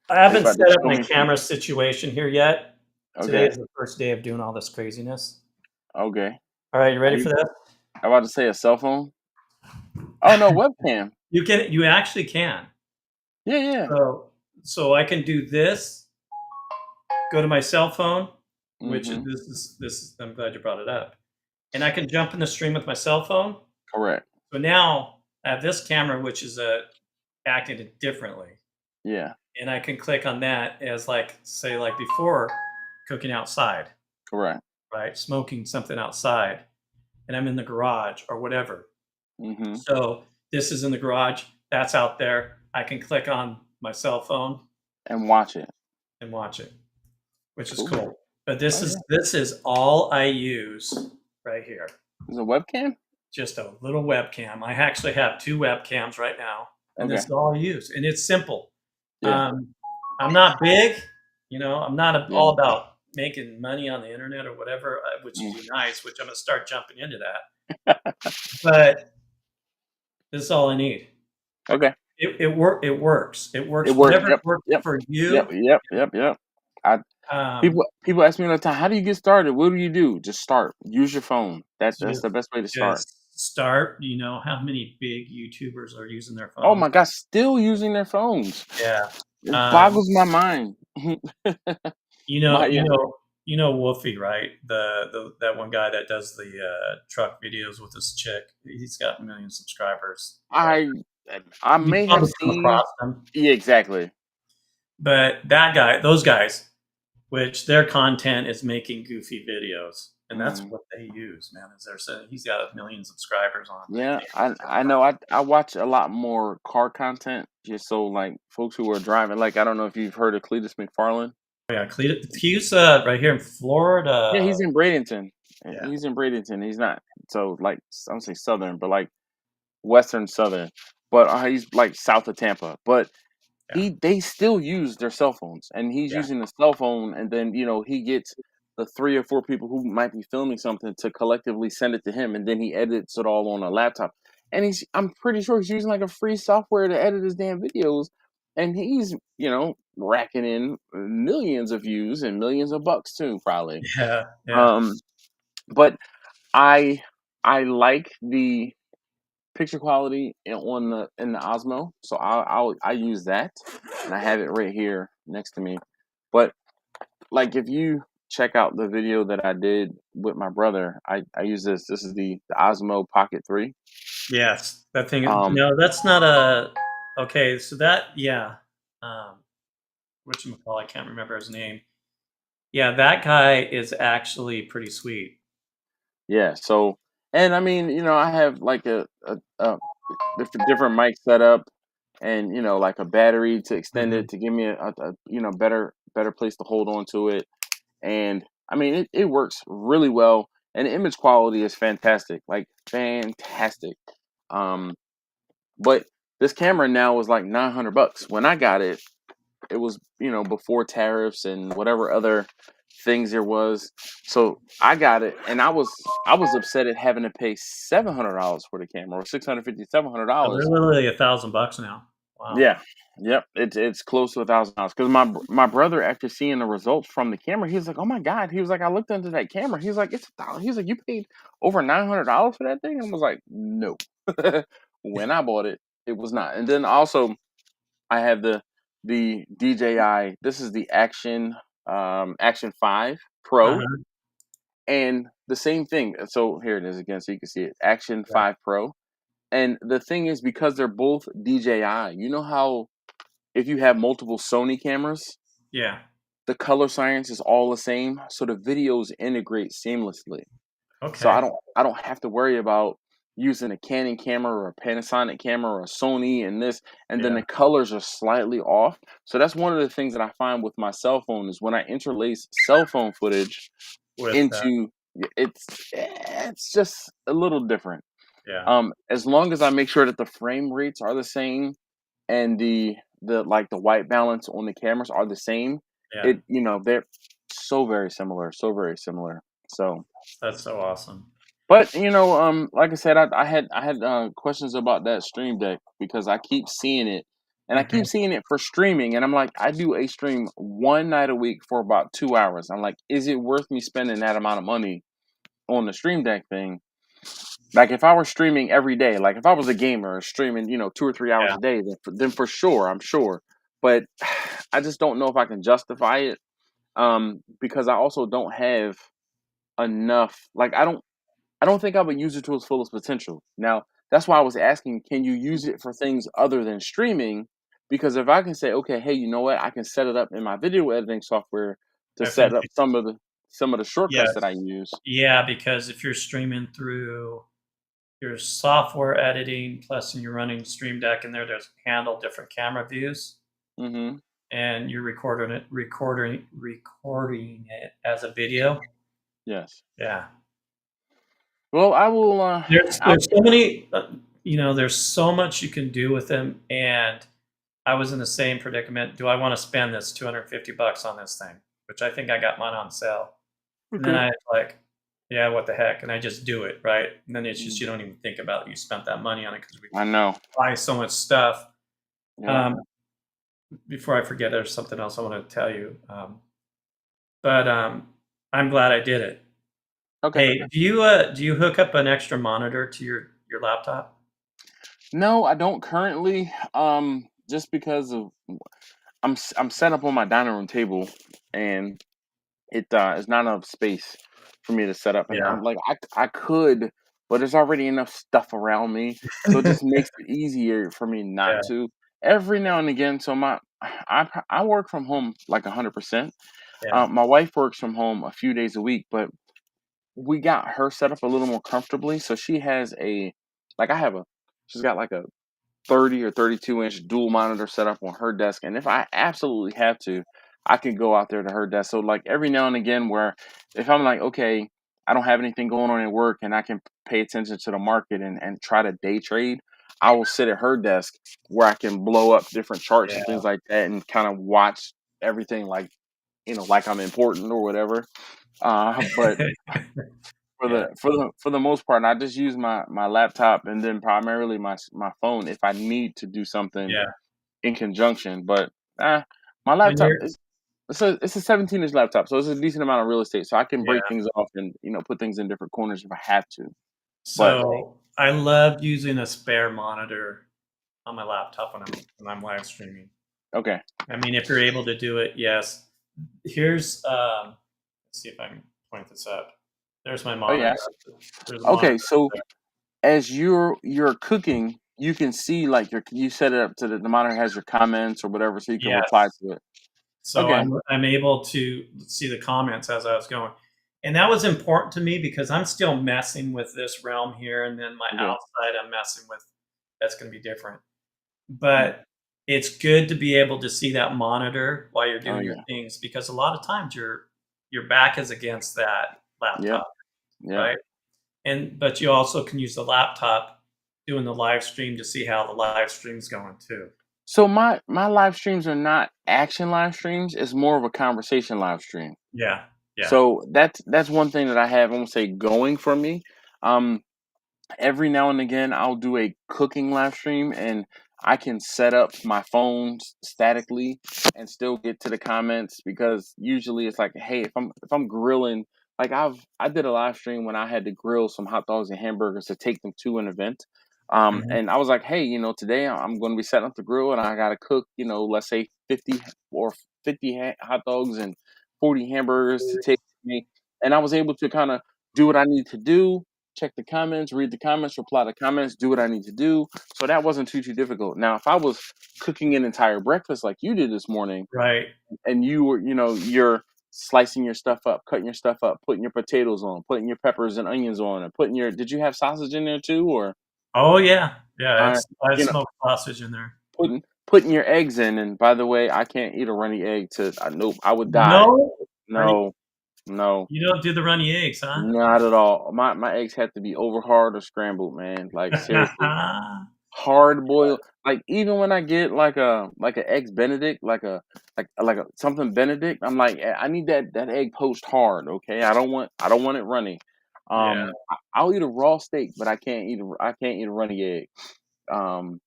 They haven't about to set up show my me some. camera situation here yet. Today Okay, is the first day of doing all this craziness. okay. All right, you Are ready you for this? I'm about to say a cell phone? Oh no, webcam. You actually can. Yeah, yeah. So I can do this, go to my cell phone, which is Mm-hmm. this is I'm glad you brought it up. And I can jump in the stream with my cell phone. Correct. So now I have this camera, which is acting differently. Yeah, And I can click on that as like, say, like before cooking outside, correct. right? Smoking something outside, and I'm in the garage or whatever. Mm-hmm. So this is in the garage, that's out there. I can click on my cell phone And watch it. and watch it, which is Cool. cool. But Oh yeah. this is all I use right here. Is it a webcam? Just a little webcam. I actually have 2 webcams right now, and this Okay. is all I use. And it's simple. Yeah. I'm not big, I'm not Yeah. all about making money on the internet or whatever, which would Mm. be nice, which I'm gonna start jumping into that. But this is all I need. Okay. It works. It It works works. whatever Yep. works Yep. for Yep. you. Yep. Yep. Yep. I Um, people ask me all the time, how do you get started? What do you do? Just start. Use your phone. That's just the best way to start. just start. How many big YouTubers are using their Oh phones? my gosh, still using their phones. Yeah. It Um, boggles my mind. you My know, you yeah. know, you know Wolfie, right? The that one guy that does the truck videos with this chick. He's got 1 million subscribers. I I You may have probably come seen. across them, Yeah, exactly. but those guys, which their content is making goofy videos, and that's Mm. what they use, man. Is they're saying he's got 1 million subscribers on Yeah, I TikTok. know. I watch a lot more car content, just so like folks who are driving. Like I don't know if you've heard of Cletus McFarland. Oh, yeah, he's right here in Yeah, Florida. he's in Bradenton. Yeah, He's in Bradenton. He's not so like I don't say southern, but like western southern. But he's like south of Tampa. But yeah, they still use their cell phones, and he's yeah, using the cell phone, and then he gets the 3 or 4 people who might be filming something to collectively send it to him, and then he edits it all on a laptop. And I'm pretty sure he's using like a free software to edit his damn videos, and he's racking in millions of views and millions of bucks too, probably. yeah, yeah. Um, but I I like the picture quality in the Osmo, so I use that, and I have it right here next to me. But like if you check out the video that I did with my brother, I use this. This is the Osmo Pocket 3. Yes, that thing. Um, No, that's not a. Okay, so that yeah. Um, whatchamacallit, I can't remember his name. Yeah, that guy is actually pretty sweet. yeah. So, and I mean, I have like a different mic setup, and like a battery to extend Mhm. it to give me a better place to hold on to it. And I mean, it works really well, and the image quality is fantastic, like fantastic. But this camera now was like $900. When I got it, it was, before tariffs and whatever other things there was. So I got it, and I was upset at having to pay $700 for the camera, or 650, seven hundred So they're dollars. literally $1,000 now. Wow. Yeah, yep, it's close to $1,000 because my brother, after seeing the results from the camera, he's like, "Oh my god!" He was like, "I looked into that camera." He's like, "It's $1,000." He's like, "You paid over $900 for that thing?" I was like, "No." When I bought it, it was not. And then also, I have the DJI. This is the Action 5 Pro, Uh-huh. and the same thing. So here it is again, so you can see it. Action Yeah. 5 Pro. And the thing is, because they're both DJI, you know how if you have multiple Sony cameras, Yeah. the color science is all the same, so the videos integrate seamlessly. So I Okay. don't I don't have to worry about using a Canon camera or a Panasonic camera or a Sony and this, and then Yeah. the colors are slightly off. So that's one of the things that I find with my cell phone is when I interlace cell phone footage With that. into it's just a little different. Yeah. As long as I make sure that the frame rates are the same and the white balance on the cameras are the same, Yeah. they're so very similar, so very similar. So, That's so awesome. but like I said, I had questions about that Stream Deck because I keep seeing it, and I Okay. keep seeing it for streaming, and I'm like, I do a stream one night a week for about 2 hours. I'm like, is it worth me spending that amount of money on the Stream Deck thing? Like if I were streaming every day, like if I was a gamer streaming, 2 or 3 hours Yeah. a day, then for sure, I'm sure. But I just don't know if I can justify it, because I also don't have enough. Like I don't think I would use it to its fullest potential. Now that's why I was asking, can you use it for things other than streaming? Because if I can say, okay, hey, you know what, I can set it up in my video editing software to I think set up some of the shortcuts that yes. I use. Yeah, because if you're streaming through your software editing, plus and you're running Stream Deck in there to handle different camera views, Mm-hmm. and you're recording it as a video. Yes. Yeah. Well, I will. There's so many, there's so much you can do with them, and I was in the same predicament. Do I want to spend this $250 on this thing? Which I think I got mine on sale. And then Okay. I was like, yeah, what the heck? And I just do it, right? And then it's just, you don't even think about it. You spent that money on it because we I know. buy so much stuff. Yeah. Before I forget, there's something else I want to tell you. But I'm glad I did it. Okay. Hey, do you hook up an extra monitor to your laptop? No, I don't currently. Just because of I'm set up on my dining room table, and it is not enough space for me to set up, and Yeah. I'm like, I could, but there's already enough stuff around me, so it just makes it easier for me Yeah. not to. Every now and again, so I work from home like 100%. Yeah. My wife works from home a few days a week, but we got her set up a little more comfortably. So she has like I have a, she's got like a 30 or 32-inch dual monitor set up on her desk. And if I absolutely have to, I can go out there to her desk. So like every now and again, where if I'm like, okay, I don't have anything going on at work and I can pay attention to the market and try to day trade, I will sit at her desk where I can blow up different charts and Yeah. things like that and kind of watch everything like, like I'm important or whatever. But for Yeah. the most part, I just use my laptop and then primarily my phone if I need to do something Yeah. in conjunction. But my When laptop you're is it's a 17-inch laptop, so it's a decent amount of real estate. So I can break Yeah. things off and put things in different corners if I have to. But So I love using a spare monitor on my laptop when I'm live streaming. okay, I mean, if you're able to do it, yes. Here's let's see if I can point this up. There's my oh monitor. yes, There's a monitor okay. So there. as you're cooking, you can see like you set it up to the monitor has your comments or whatever, so you can reply Yes. to it. So Okay, I'm able to see the comments as I was going. And that was important to me because I'm still messing with this realm here, and then my okay, outside I'm messing with that's going to be different. But it's good to be able to see that monitor while you're oh doing your yeah, things because a lot of times your back is against that yep, laptop, yep, right? But you also can use the laptop doing the live stream to see how the live stream's going too. So my live streams are not action live streams. It's more of a conversation live stream. Yeah, yeah. So that's one thing that I have, I won't say going for me. Um, every now and again I'll do a cooking live stream and I can set up my phone statically and still get to the comments because usually it's like, hey, if I'm grilling, like I did a live stream when I had to grill some hot dogs and hamburgers to take them to an event. Mhm, And I was like, hey, today I'm going to be setting up the grill and I got to cook, let's say 50 or 50 hot dogs and 40 hamburgers to take me. And I was able to kind of do what I need to do, check the comments, read the comments, reply to comments, do what I need to do. So that wasn't too difficult. Now, if I was cooking an entire breakfast like you did this morning, right. and you were, you're slicing your stuff up, cutting your stuff up, putting your potatoes on, putting your peppers and onions on, and putting your, did you have sausage in there too, or Oh yeah, yeah. uh, It's I have you know, smoked sausage in there. putting your eggs in? And by the way, I can't eat a runny egg. Nope, I would die. No, are you? No, no. You don't do the runny eggs, huh? Not at all. My eggs have to be over hard or scrambled, man. Like seriously. Hard boiled. Like even when I get like a eggs Benedict, like a something Benedict, I'm like, I need that egg poached hard, okay? I don't want it runny. Yeah. I'll eat a raw steak, but I can't eat a runny egg. Um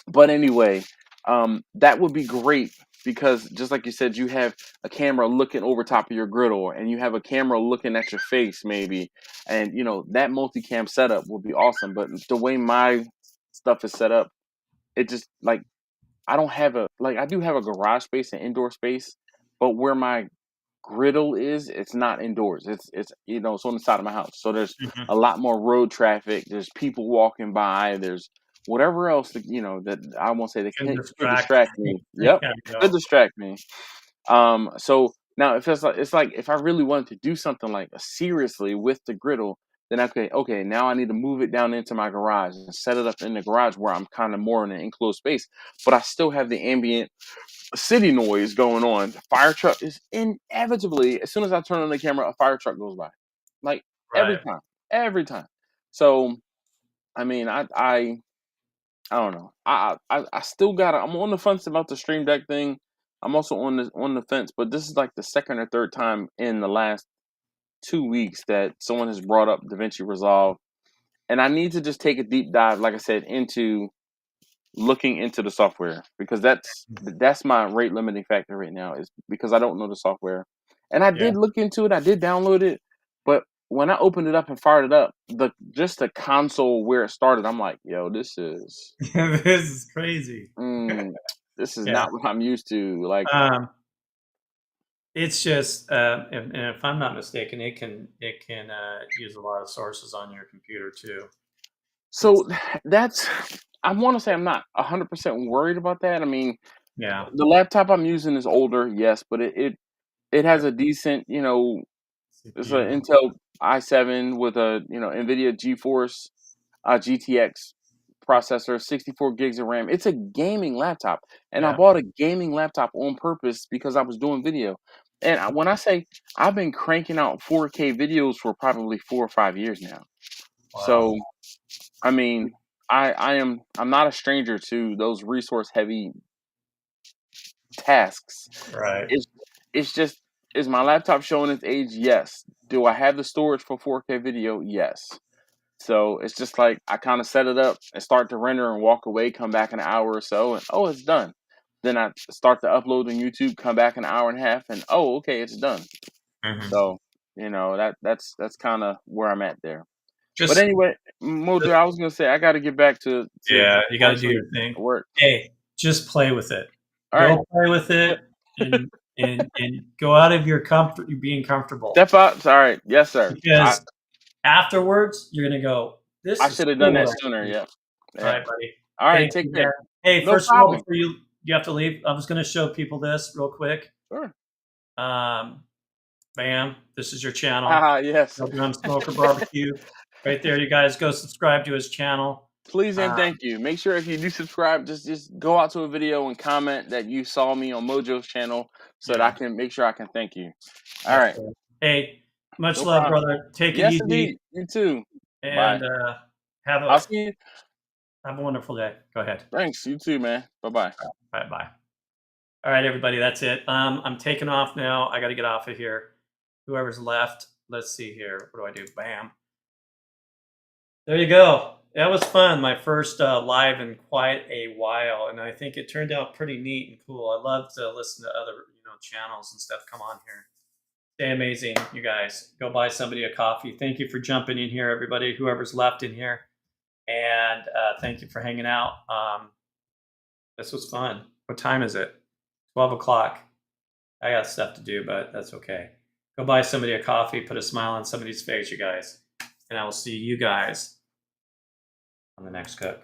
but anyway, that would be great because just like you said, you have a camera looking over top of your griddle, and you have a camera looking at your face, maybe, and that multicam setup would be awesome. But the way my stuff is set up, it just like I don't have I do have a garage space and indoor space, but where my griddle is, it's not indoors. It's on the side of my house. So there's Mhm. a lot more road traffic. There's people walking by. There's whatever else that I won't say that Can could distract. distract me. There Yep, you could go. distract me. So now if it's like if I really wanted to do something like seriously with the griddle, then okay, now I need to move it down into my garage and set it up in the garage where I'm kind of more in an enclosed space, but I still have the ambient city noise going on. The fire truck is inevitably, as soon as I turn on the camera, a fire truck goes by. Like every Right. time. Every time. So I mean, I don't know. I still I'm on the fence about the Stream Deck thing. I'm also on the fence, but this is like the second or third time in the last 2 weeks that someone has brought up DaVinci Resolve. And I need to just take a deep dive, like I said, into looking into the software because that's my rate limiting factor right now is because I don't know the software. And I Yeah. did look into it, I did download it, but when I opened it up and fired it up, the console where it started, I'm like, yo, This is crazy. mm, this is Yeah. not what I'm used to. Like, Um, it's just, and if I'm not mistaken, it can use a lot of sources on your computer too. so that's I want to say I'm not 100% worried about that. I mean, Yeah. the laptop I'm using is older, yes, but it has Yeah. a decent, it's an CPU. Intel i7 with a NVIDIA GeForce GTX processor, 64 gigs of RAM. It's a gaming laptop, and I Yeah. bought a gaming laptop on purpose because I was doing video. And when I say I've been cranking out 4K videos for probably 4 or 5 years now, Wow. so I mean, I'm not a stranger to those resource heavy tasks. Right. It's it's just is my laptop showing its age? Yes. Do I have the storage for 4K video? Yes. So it's just like I kind of set it up and start to render and walk away, come back in an hour or so, and oh, it's done. Then I start to upload on YouTube, come back an hour and a half, and oh, okay, it's done. Mhm. So that's kind of where I'm at there. But Just, anyway, Mojo, I was gonna say I got to get back to yeah, you got to do actually your thing. work. Hey, just play with it. All right, Go play with it, and go out of your comfort, you being comfortable, step out. All right, yes, sir. I because afterwards you're gonna go, "This I is should have done cool that what I sooner. can do." Yeah, All yeah. right, buddy. All right, Thank take you, care. man. Hey, No first of all, problem. before you have to leave, I was gonna show people this real quick. Sure. Um, bam, this is your channel. Ah, yes. No Gun Smoker Barbecue. Right there, you guys go subscribe to his channel. Please and Uh, thank you. Make sure if you do subscribe, just go out to a video and comment that you saw me on Mojo's channel so that I yeah, can make sure I can thank you. All yes, right. sir. Hey, much No love, problem. brother. Take it Yes, easy, indeed. You too. Bye. and have I'll a see you. Have a wonderful day. Go ahead. Thanks. You too, man. Bye bye. Bye. All right, everybody, that's it. I'm taking off now. I got to get off of here. Whoever's left, let's see here. What do I do? Bam. There you go. That was fun. My first live in quite a while, and I think it turned out pretty neat and cool. I love to listen to other channels and stuff come on here. Stay amazing, you guys. Go buy somebody a coffee. Thank you for jumping in here, everybody. Whoever's left in here, and thank you for hanging out. This was fun. What time is it? 12 o'clock. I got stuff to do, but that's okay. Go buy somebody a coffee, put a smile on somebody's face, you guys. And I will see you guys on the next cook.